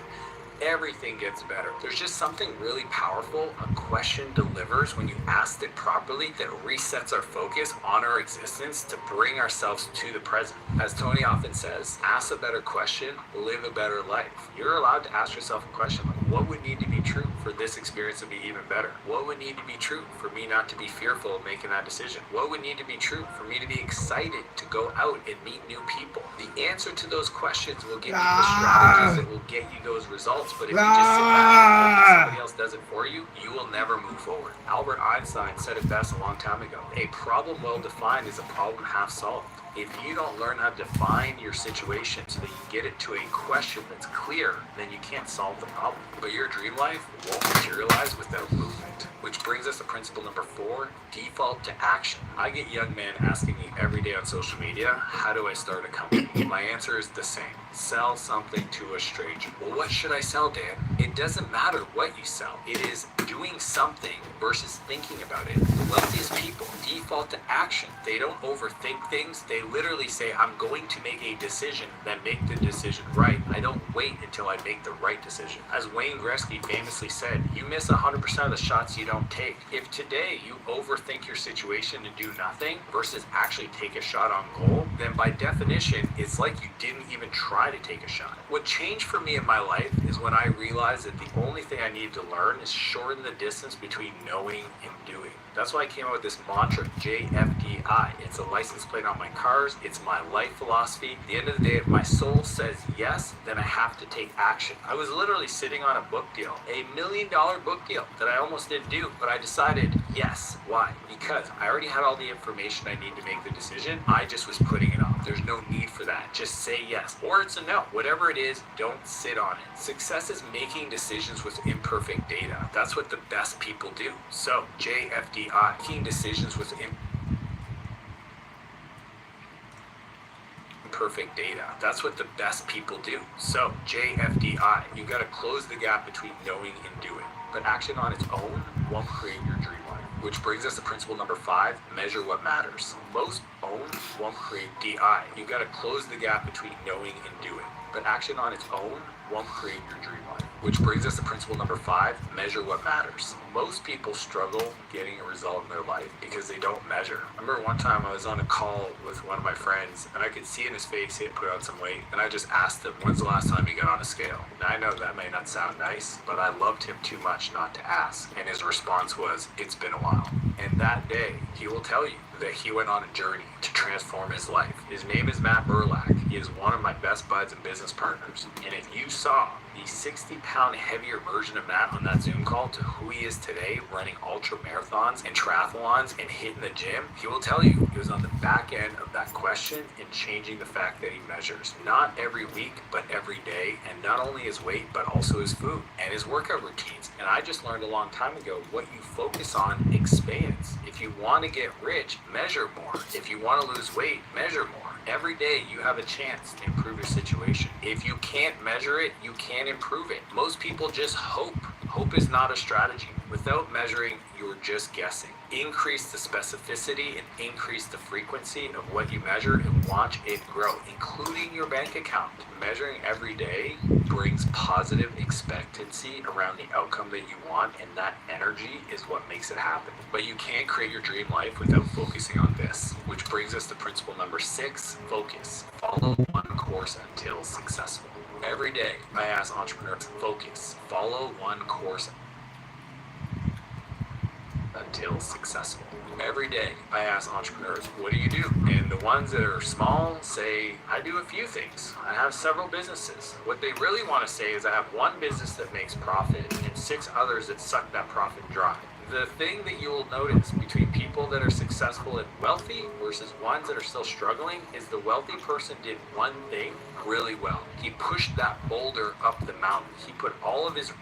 everything gets better. There's just something really powerful a question delivers when you ask it properly that resets our focus on our existence to bring ourselves to the present. As Tony often says, ask a better question, live a better life. You're allowed to ask yourself a question like, What would need to be true for this experience to be even better? What would need to be true for me not to be fearful of making that decision? What would need to be true for me to be excited to go out and meet new people? The answer to those questions will give you the strategies that will get you those results. But if you just sit back and hope that somebody else does it for you, you will never move forward. Albert Einstein said it best a long time ago. A problem well defined is a problem half solved. If you don't learn how to define your situation so that you get it to a question that's clear, then you can't solve the problem. But your dream life won't materialize without movement. Which brings us to principle number 4, default to action. I get young men asking me every day on social media, how do I start a company? My answer is the same. Sell something to a stranger. Well, what should I sell, Dan? It doesn't matter what you sell. It is doing something versus thinking about it. The wealthiest people default to action. They don't overthink things. They literally say, I'm going to make a decision, then make the decision right. I don't wait until I make the right decision. As Wayne Gretzky famously said, you miss 100% of the shots you don't take. If today you overthink your situation and do nothing versus actually take a shot on goal, then by definition, it's like you didn't even try to take a shot. What changed for me in my life is when I realized that the only thing I needed to learn is shorten the distance between knowing and doing. That's why I came out with this mantra, JFDI. It's a license plate on my cars. It's my life philosophy. At the end of the day, if my soul says yes, then I have to take action. I was literally sitting on a book deal, $1 million book deal that I almost didn't do, but I decided yes. Why? Because I already had all the information I need to make the decision. I just was putting it off. There's no need for that. Just say yes. Or it's a no. Whatever it is, don't sit on it. Success is making decisions with imperfect data. That's what the best people do. So, JFDI, making decisions with imperfect data. That's what the best people do. So, JFDI, you gotta close the gap between knowing and doing. But action on its own won't create your dream life. Which brings us to principle number 5, measure what matters. Most own won't create DI. You gotta close the gap between knowing and doing. But action on its own won't create your dream life. Which brings us to principle number 5, measure what matters. Most people struggle getting a result in their life because they don't measure. I remember one time I was on a call with one of my friends and I could see in his face he had put on some weight, and I just asked him, when's the last time he got on a scale? Now I know that may not sound nice, but I loved him too much not to ask. And his response was, it's been a while. And that day, he will tell you that he went on a journey to transform his life. His name is Matt Burlack. He is one of my best buds and business partners. And if you saw the 60-pound heavier version of Matt on that Zoom call to who he is today, running ultra marathons and triathlons and hitting the gym, he will tell you he was on the back end of that question and changing the fact that he measures. Not every week, but every day. And not only his weight, but also his food and his workout routines. And I just learned a long time ago, what you focus on expands. If you want to get rich, measure more. If you want to lose weight, measure more. Every day you have a chance to improve your situation. If you can't measure it, you can't improve it. Most people just hope. Hope is not a strategy. Without measuring, you're just guessing. Increase the specificity and increase the frequency of what you measure and watch it grow, including your bank account. Measuring every day brings positive expectancy around the outcome that you want, and that energy is what makes it happen. But you can't create your dream life without focusing on this, which brings us to principle number 6, focus. Follow one course until successful. Every day, I ask entrepreneurs, focus. Follow one course until successful. Every day, I ask entrepreneurs, what do you do? And the ones that are small say, I do a few things. I have several businesses. What they really want to say is I have one business that makes profit and 6 others that suck that profit dry. The thing that you will notice between people that are successful and wealthy versus ones that are still struggling is the wealthy person did one thing really well. He pushed that boulder up the mountain. He put all of his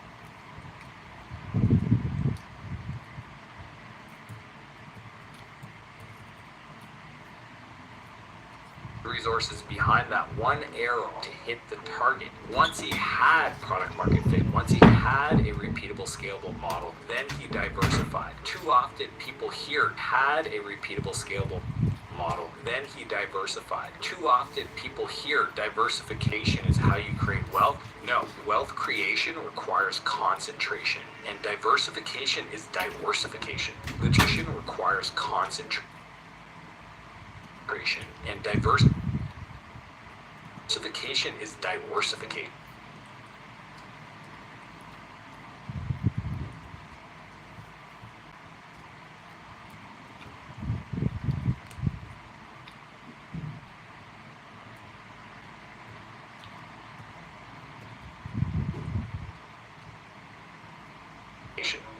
resources behind that one arrow to hit the target. Once he had product market fit, once he had a repeatable, scalable model, then he diversified. Too often people here had a repeatable, scalable model, then he diversified. Too often people hear diversification is how you create wealth. No, wealth creation requires concentration, and diversification is diversification. Nutrition requires concentration, and diversification is diversification.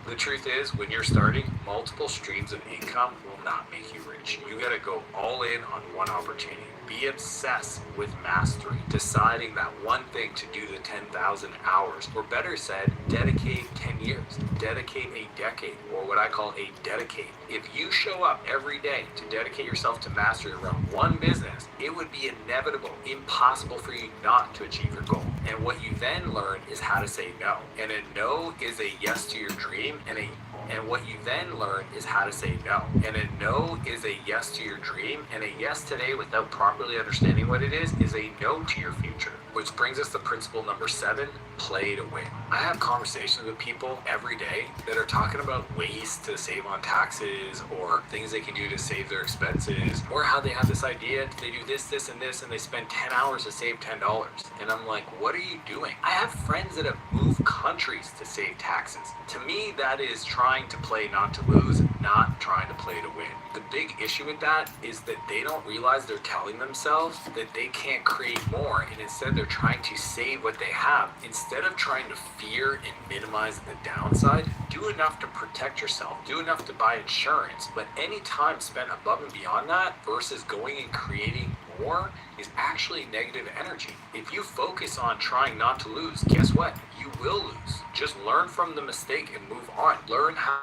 The truth is, when you're starting, multiple streams of income will not make you rich. You gotta go all in on one opportunity. Be obsessed with mastery, deciding that one thing to do the 10,000 hours, or better said, dedicate 10 years, dedicate a decade, or what I call a dedicate. If you show up every day to dedicate yourself to mastery around one business, it would be inevitable, impossible for you not to achieve your goal. And what you then learn is how to say no. And a no is a yes to your dream, and what you then learn is how to say no. And a no is a yes to your dream, and a yes today without properly understanding what it is a no to your future. Which brings us to principle number 7, play to win. I have conversations with people every day that are talking about ways to save on taxes, or things they can do to save their expenses, or how they have this idea, they do this, this, and this, and they spend 10 hours to save $10. And I'm like, what are you doing? I have friends that have moved countries to save taxes. To me, that is trying to play not to lose, not trying to play to win. The big issue with that is that they don't realize they're telling themselves that they can't create more, and instead they're trying to save what they have. Instead of trying to fear and minimize the downside, do enough to protect yourself, do enough to buy insurance, but any time spent above and beyond that versus going and creating more is actually negative energy. If you focus on trying not to lose, guess what? You will lose. Just learn from the mistake and move on. Learn how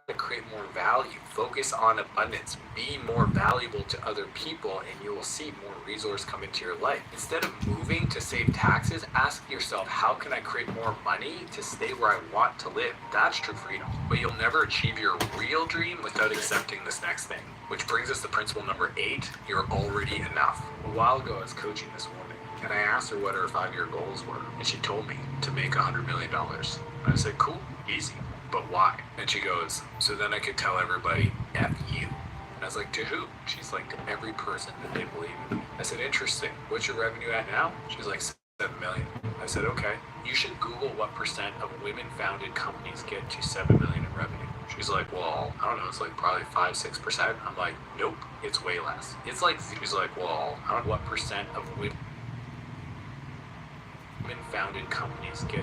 to create more value. Focus on abundance. Be more valuable to other people, and you will see more resource come into your life. Instead of moving to save taxes, ask yourself, how can I create more money to stay where I want to live? That's true freedom. But you'll never achieve your real dream without accepting this next thing. Which brings us to principle number 8, you're already enough. A while ago, I was coaching this woman, and I asked her what her 5-year goals were, and she told me to make $100 million. I said, cool, easy, but why? And she goes, so then I could tell everybody, F you. And I was like, to who? She's like, to every person that they believe in. I said, interesting, what's your revenue at now? She's like, 7 million. I said, okay, you should Google what percent of women-founded companies get to 7 million in revenue. She's like, well, I don't know, it's like probably 5-6%. I'm like, nope, it's way less. It's like, she's like, well, I don't know what percent of women-founded companies get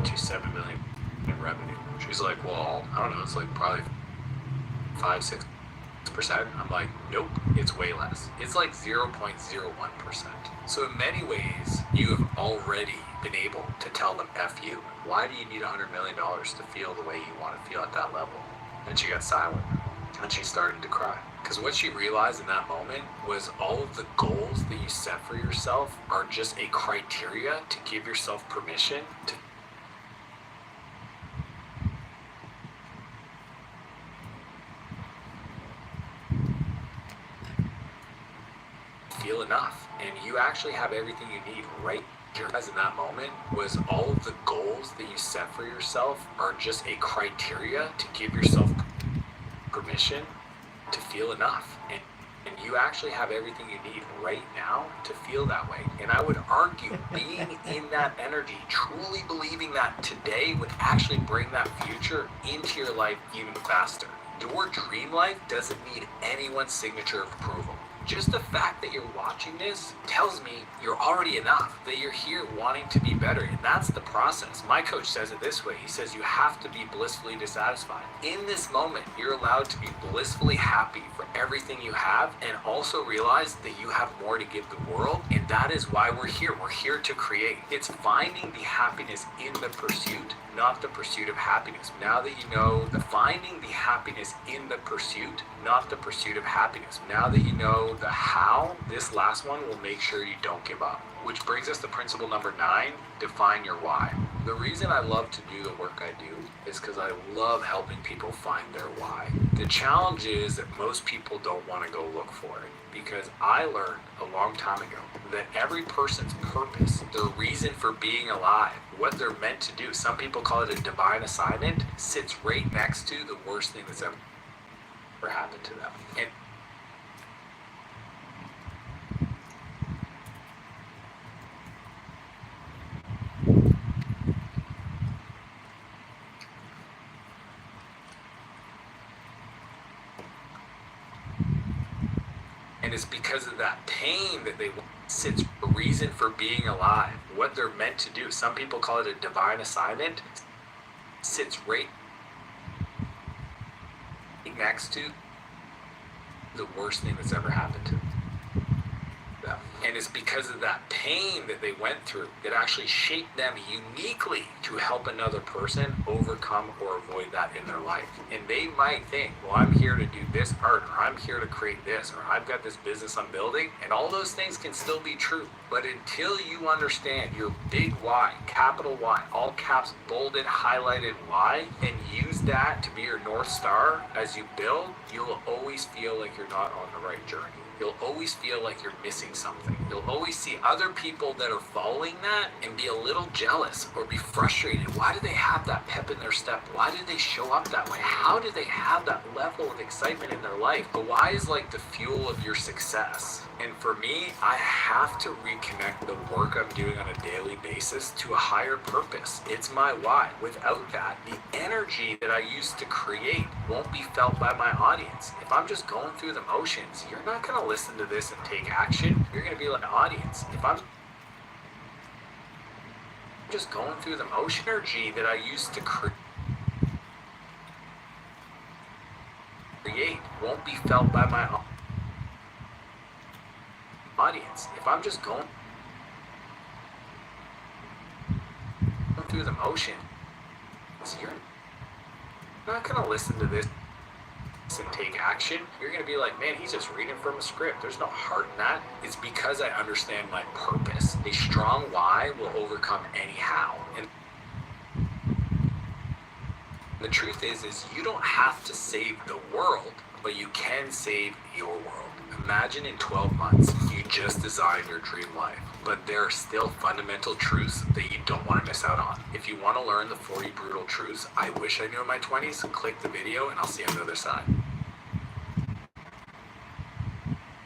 to 7 million in revenue. She's like, well, I don't know, it's like probably 5-6%. I'm like, nope, it's way less. It's like 0.01%. So in many ways, you have already been able to tell them F you. Why do you need $100 million to feel the way you want to feel at that level? And she got silent, and she started to cry. Because what she realized in that moment was all of the goals that you set for yourself are just a criteria to give yourself permission to feel enough. And you actually have everything you need right here. As in that moment was all of the goals that you set for yourself are just a criteria to give yourself permission to feel enough. And you actually have everything you need right now to feel that way. And I would argue being in that energy, truly believing that today would actually bring that future into your life even faster. Your dream life doesn't need anyone's signature of approval. Just the fact that you're watching this tells me you're already enough, that you're here wanting to be better, and that's the process. My coach says it this way. He says you have to be blissfully dissatisfied. In this moment, you're allowed to be blissfully happy for everything you have, and also realize that you have more to give the world, and that is why we're here. We're here to create. It's finding the happiness in the pursuit, not the pursuit of happiness. Now that you know the finding the happiness in the pursuit, not the pursuit of happiness. Now that you know the how, this last one will make sure you don't give up. Which brings us to principle number 9, define your why. The reason I love to do the work I do is because I love helping people find their why. The challenge is that most people don't want to go look for it, because I learned a long time ago that every person's purpose, their reason for being alive, what they're meant to do, some people call it a divine assignment, sits right next to the worst thing that's ever happened to them. And it's because of that pain that they sits a reason for being alive, what they're meant to do. Some people call it a divine assignment, sits right next to the worst thing that's ever happened to them. And it's because of that pain that they went through that actually shaped them uniquely to help another person overcome or avoid that in their life. And they might think, well, I'm here to do this part, or I'm here to create this, or I've got this business I'm building, and all those things can still be true. But until you understand your big why, capital Y, all caps, bolded, highlighted why, and use that to be your North Star as you build, you'll always feel like you're not on the right journey. You'll always feel like you're missing something. You'll always see other people that are following that and be a little jealous or be frustrated. Why do they have that pep in their step? Why did they show up that way? How do they have that level of excitement in their life? The why is like the fuel of your success. And for me, I have to reconnect the work I'm doing on a daily basis to a higher purpose. It's my why. Without that, the energy that I used to create won't be felt by my audience. If I'm just going through the motions, you're not going to listen to this and take action. You're going to be like an audience. If I'm just going through the motion, energy that I used to create won't be felt by my audience. If I'm just going through the motion, you're not going to listen to this and take action. You're going to be like, man, he's just reading from a script. There's no heart in that. It's because I understand my purpose. A strong why will overcome any how. And the truth is you don't have to save the world, but you can save your world. Imagine in 12 months, you just design your dream life, but there are still fundamental truths that you don't want to miss out on. If you want to learn the 40 brutal truths I wish I knew in my 20s, click the video and I'll see you on the other side.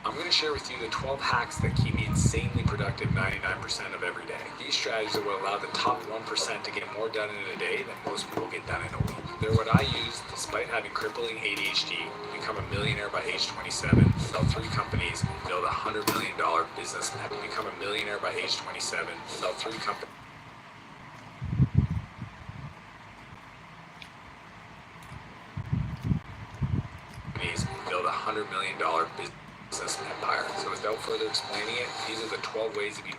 I'm going to share with you the 12 hacks that keep me insanely productive 99% of every day. These strategies will allow the top 1% to get more done in a day than most people get done in a week. They're what I use despite having crippling ADHD, become a millionaire by age 27, sell 3 companies, build a $100 million business, and become a millionaire by age 27, sell 3 companies, build a $100 million business empire. So without further explaining it, these are the 12 ways to be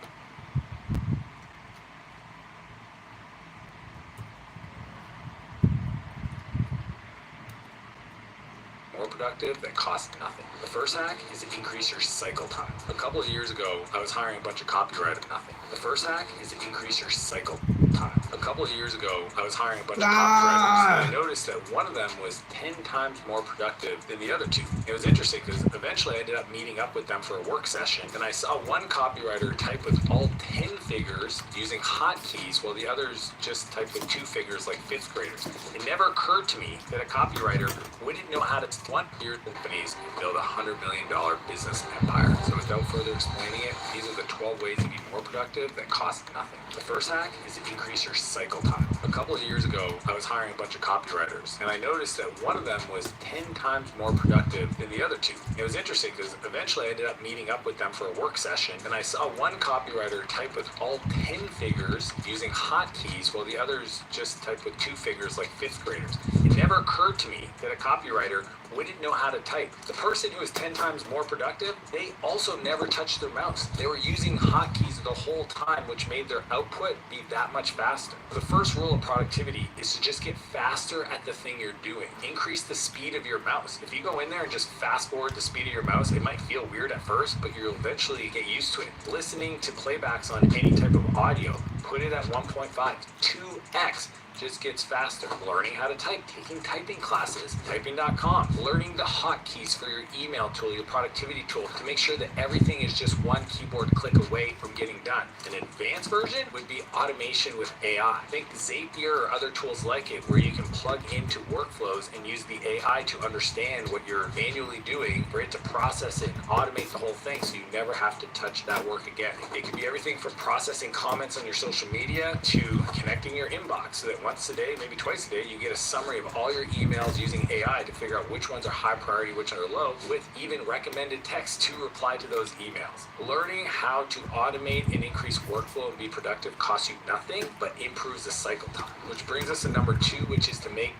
more productive that costs nothing. The first hack is to increase your cycle time. A couple of years ago, I was hiring a bunch of copywriters. Nothing. The first hack is to increase your cycle time. A couple of years ago, I was hiring a bunch of copywriters, and I noticed that one of them was 10 times more productive than the other 2. It was interesting because eventually I ended up meeting up with them for a work session, and I saw one copywriter type with all 10 figures using hotkeys, while the others just typed with 2 figures like 5th graders. It never occurred to me that a copywriter wouldn't know how to run your companies and build a $100 million business empire. So without further explaining it, these are the 12 ways to be more productive that cost nothing. The first hack is to increase your cycle time. A couple of years ago, I was hiring a bunch of copywriters, and I noticed that one of them was 10 times more productive than the other 2. It was interesting because eventually I ended up meeting up with them for a work session, and I saw one copywriter type with all 10 figures using hotkeys, while the others just typed with 2 figures like 5th graders. It never occurred to me that a copywriter wouldn't know how to type. The person who was 10 times more productive, they also never touched their mouse. They were using hotkeys the whole time, which made their output be that much faster. The first rule of productivity is to just get faster at the thing you're doing. Increase the speed of your mouse. If you go in there and just fast forward the speed of your mouse, it might feel weird at first, but you'll eventually get used to it. Listening to playbacks on any type of audio, put it at 1.5, 2x. Just gets faster. Learning how to type, taking typing classes, typing.com, learning the hotkeys for your email tool, your productivity tool, to make sure that everything is just one keyboard click away from getting done. An advanced version would be automation with AI. Think Zapier or other tools like it, where you can plug into workflows and use the AI to understand what you're manually doing, for it to process it and automate the whole thing so you never have to touch that work again. It could be everything from processing comments on your social media to connecting your inbox, so that once a day, maybe twice a day, you get a summary of all your emails using AI to figure out which ones are high priority, which are low, with even recommended text to reply to those emails. Learning how to automate and increase workflow and be productive costs you nothing, but improves the cycle time. Which brings us to number 2, which is to make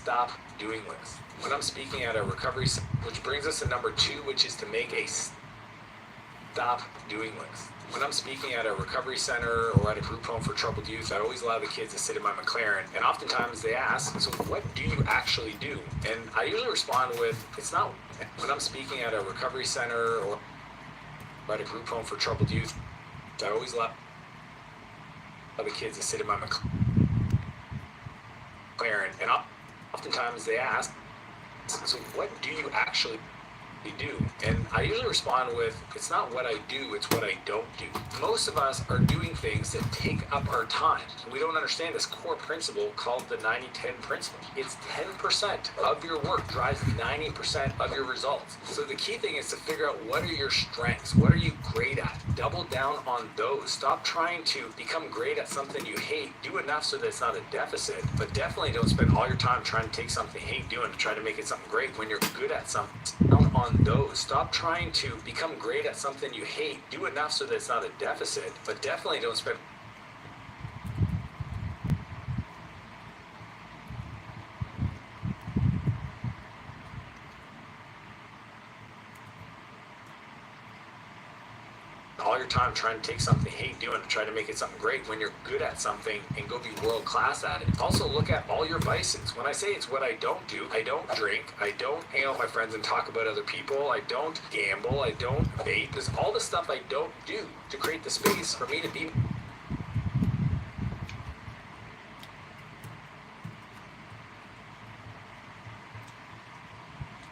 stop doing lists. When I'm speaking at a recovery, which brings us to number 2, which is to make a stop doing list. When I'm speaking at a recovery center or at a group home for troubled youth, I always allow the kids to sit in my McLaren, and oftentimes they ask, so what do you actually do? And I usually respond with, it's not. When I'm speaking at a recovery center or at a group home for troubled youth, I always allow the kids to sit in my McLaren, and oftentimes they ask, so what do you actually do? And I usually respond with, it's not what I do, it's what I don't do. Most of us are doing things that take up our time. We don't understand this core principle called the 90-10 principle. It's 10% of your work drives 90% of your results. So the key thing is to figure out what are your strengths, what are you great at? Double down on those. Stop trying to become great at something you hate. Do enough so that it's not a deficit, but definitely don't spend all your time trying to take something you hate doing to try to make it something great when you're good at something. Down on those. Stop trying to become great at something you hate. Do enough so that it's not a deficit, but definitely don't spend all your time trying to take something you hate doing to try to make it something great when you're good at something and go be world class at it. Also look at all your vices. When I say it's what I don't do, I don't drink, I don't hang out with my friends and talk about other people, I don't gamble, I don't vape. There's all the stuff I don't do to create the space for me to be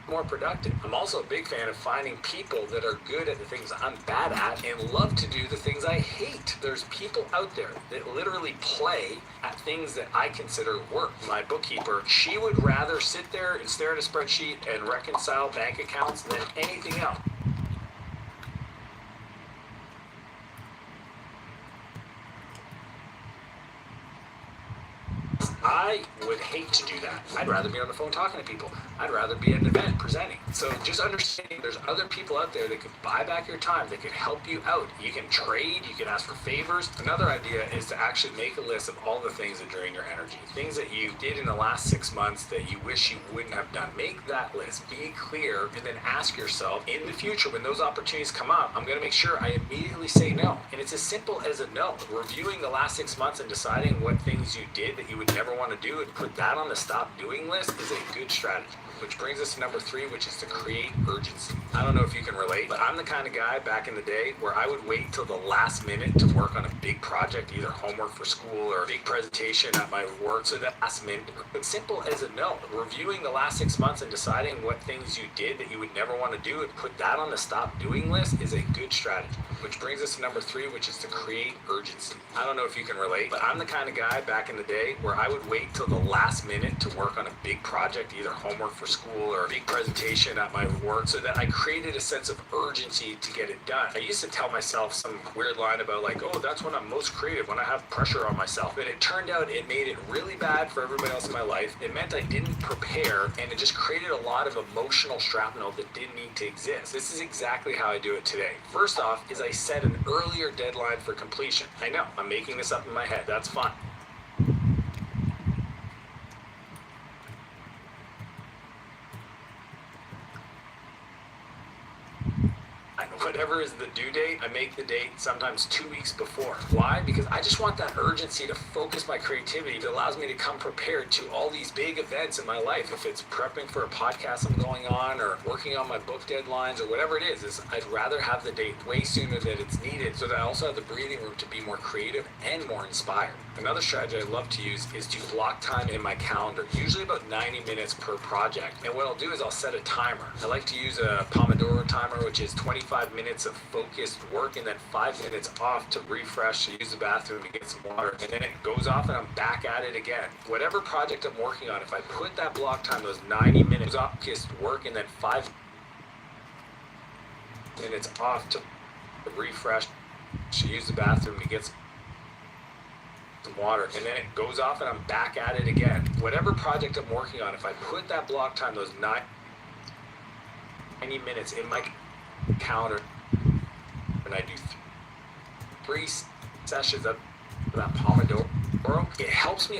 more productive. I'm also a big fan of finding people that are good at the things I'm bad at and love to do the things I hate. There's people out there that literally play at things that I consider work. My bookkeeper, she would rather sit there and stare at a spreadsheet and reconcile bank accounts than anything else. I would hate to do that. I'd rather be on the phone talking to people. I'd rather be at an event presenting. So just understanding there's other people out there that could buy back your time, that could help you out. You can trade, you can ask for favors. Another idea is to actually make a list of all the things that drain your energy. Things that you did in the last 6 months that you wish you wouldn't have done. Make that list, be clear, and then ask yourself, in the future when those opportunities come up, I'm going to make sure I immediately say no. And it's as simple as a no. Reviewing the last 6 months and deciding what things you did that you would never want to do and put that on the stop doing list is a good strategy. Which brings us to number 3, which is to create urgency. I don't know if you can relate, but I'm the kind of guy back in the day where I would wait till the last minute to work on a big project, either homework for school or a big presentation at my work. So that last minute, it's simple as a no. Reviewing the last 6 months and deciding what things you did that you would never want to do and put that on the stop doing list is a good strategy. Which brings us to number 3, which is to create urgency. I don't know if you can relate, but I'm the kind of guy back in the day where I would wait till the last minute to work on a big project, either homework for school or a big presentation at my work, so that I created a sense of urgency to get it done. I used to tell myself some weird line about like, oh, that's when I'm most creative, when I have pressure on myself. But it turned out it made it really bad for everybody else in my life. It meant I didn't prepare, and it just created a lot of emotional shrapnel that didn't need to exist. This is exactly how I do it today. First off is I set an earlier deadline for completion. I know, I'm making this up in my head. That's fine. Whatever is the due date, I make the date sometimes 2 weeks before. Why? Because I just want that urgency to focus my creativity. It allows me to come prepared to all these big events in my life. If it's prepping for a podcast I'm going on or working on my book deadlines or whatever it is I'd rather have the date way sooner than it's needed so that I also have the breathing room to be more creative and more inspired. Another strategy I love to use is to block time in my calendar, usually about 90 minutes per project. And what I'll do is I'll set a timer. I like to use a Pomodoro timer, which is 25 minutes of focused work and then 5 minutes off to refresh, to use the bathroom, to get some water, and then it goes off and I'm back at it again. Whatever project I'm working on, if I put that block time, those 90 minutes of focused work and then 5 minutes off to refresh, to use the bathroom, to get some water, and then it goes off and I'm back at it again. Whatever project I'm working on, if I put that block time, those 90 minutes in my calendar, and I do 3 sessions of that Pomodoro, it helps me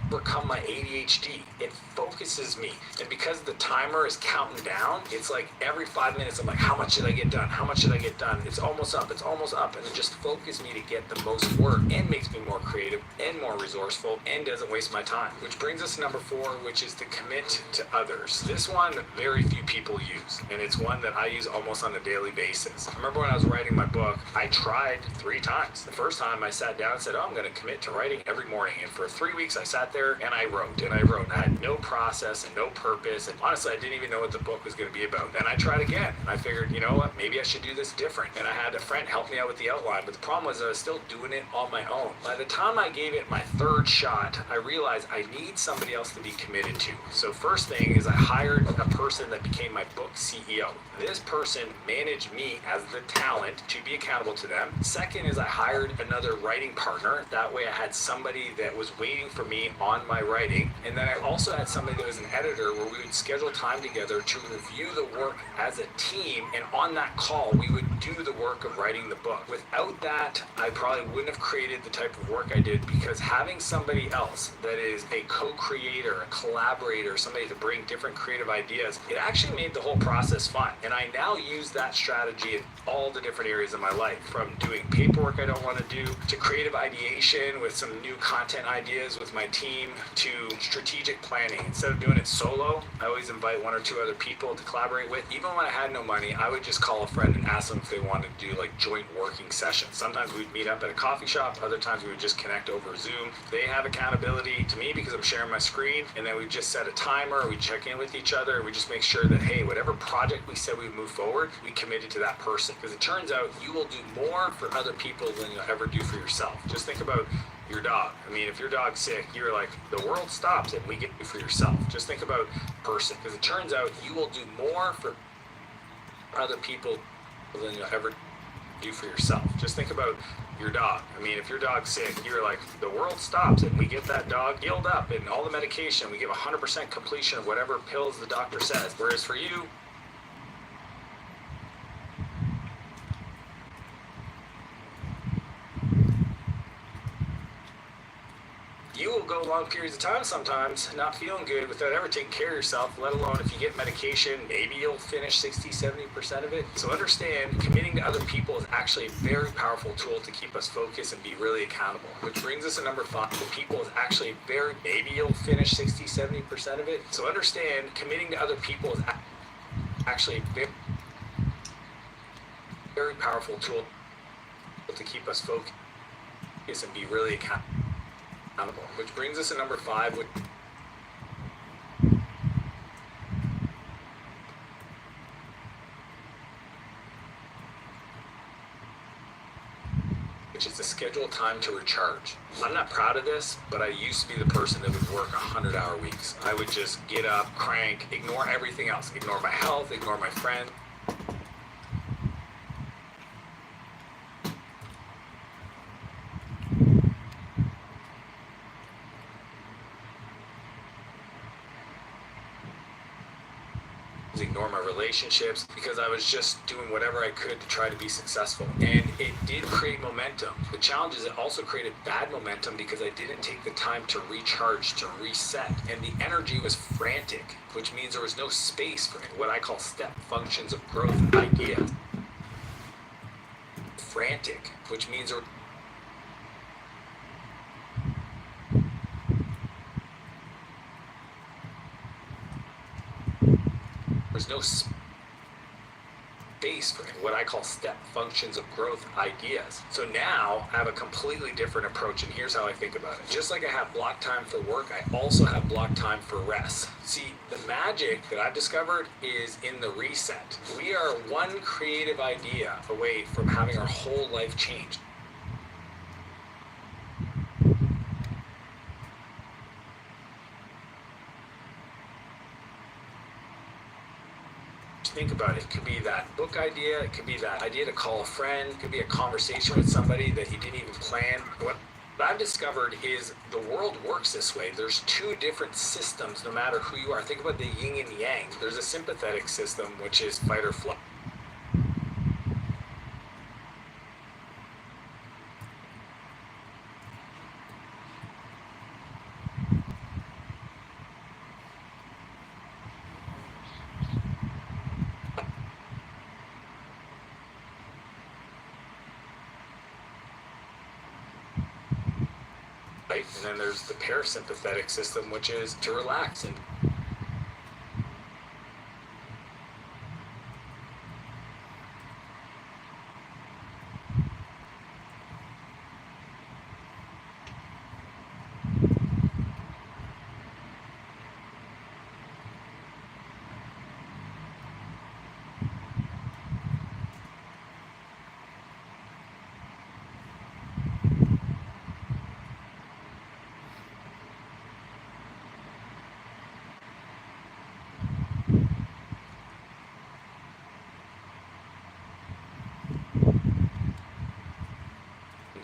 overcome my ADHD. It focuses me. And because the timer is counting down, it's like every 5 minutes I'm like, how much did I get done? How much did I get done? It's almost up. It's almost up. And it just focuses me to get the most work and makes me more creative and more resourceful and doesn't waste my time. Which brings us to number 4, which is to commit to others. This one very few people use, and it's one that I use almost on a daily basis. I remember when I was writing my book, I tried 3 times. The first time I sat down and said, I'm going to commit to writing every morning. And for 3 weeks I sat there and I wrote and I wrote. I had no process and no purpose. And honestly, I didn't even know what the book was going to be about. Then I tried again. And I figured, you know what, maybe I should do this different. And I had a friend help me out with the outline. But the problem was I was still doing it on my own. By the time I gave it my 3rd shot, I realized I need somebody else to be committed to. So first thing is I hired a person that became my book CEO. This person managed me as the talent to be accountable to them. Second is I hired another writing partner. That way I had somebody that was waiting for me on my writing. And then I also had somebody that was an editor where we would schedule time together to review the work as a team. And on that call, we would do the work of writing the book. Without that, I probably wouldn't have created the type of work I did, because having somebody else that is a co-creator, a collaborator, somebody to bring different creative ideas, it actually made the whole process fun. And I now use that strategy in all the different areas of my life, from doing paperwork I don't want to do, to creative ideation with some new content ideas with my team, to strategic planning. Instead of doing it solo, I always invite 1 or 2 other people to collaborate with. Even when I had no money, I would just call a friend and ask them if they wanted to do like joint working sessions. Sometimes we'd meet up at a coffee shop, other times we would just connect over Zoom. They have accountability to me because I'm sharing my screen, and then we just set a timer, we check in with each other, and we just make sure that, hey, whatever project we said we would move forward, we committed to that person. Because it turns out you will do more for other people than you'll ever do for yourself. Just think about your dog. I mean, if your dog's sick, you're like, the world stops and we get you for yourself. Just think about person. Because it turns out you will do more for other people than you'll ever do for yourself. Just think about your dog. I mean, if your dog's sick, you're like, the world stops and we get that dog healed up and all the medication. We give 100% completion of whatever pills the doctor says. Whereas for you, you will go long periods of time sometimes not feeling good without ever taking care of yourself, let alone if you get medication, maybe you'll finish 60-70% of it. So understand, committing to other people is actually a very powerful tool to keep us focused and be really accountable. Which brings us to number 5. The people is actually maybe you'll finish 60-70% of it. So understand, committing to other people is actually a very powerful tool to keep us focused and be really accountable. Which brings us to number 5, which is to schedule time to recharge. I'm not proud of this, but I used to be the person that would work 100-hour weeks. I would just get up, crank, ignore everything else, ignore my health, ignore my friends. Ignore my relationships, because I was just doing whatever I could to try to be successful. And it did create momentum. The challenge is it also created bad momentum because I didn't take the time to recharge, to reset. And the energy was frantic, which means there was no space for what I call step functions of growth ideas. Frantic, which means there was no space for what I call step functions of growth ideas. So now I have a completely different approach, and here's how I think about it. Just like I have block time for work, I also have block time for rest. See, the magic that I've discovered is in the reset. We are one creative idea away from having our whole life changed. Think about it. It could be that book idea, it could be that idea to call a friend, it could be a conversation with somebody that you didn't even plan. What I've discovered is the world works this way. There's 2 different systems no matter who you are. Think about the yin and yang. There's a sympathetic system, which is fight or flight. fight, and then there's the parasympathetic system, which is to relax and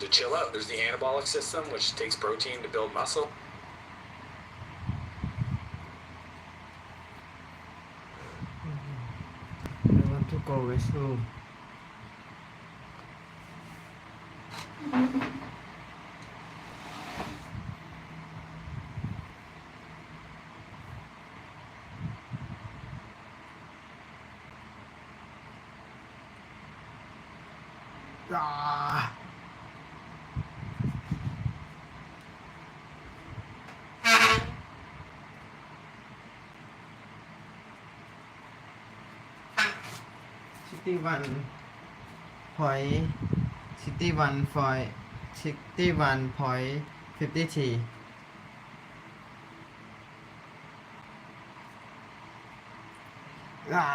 to chill out. There's the anabolic system, which takes protein to build muscle. I want to go restroom อ่า 61.53 อ่า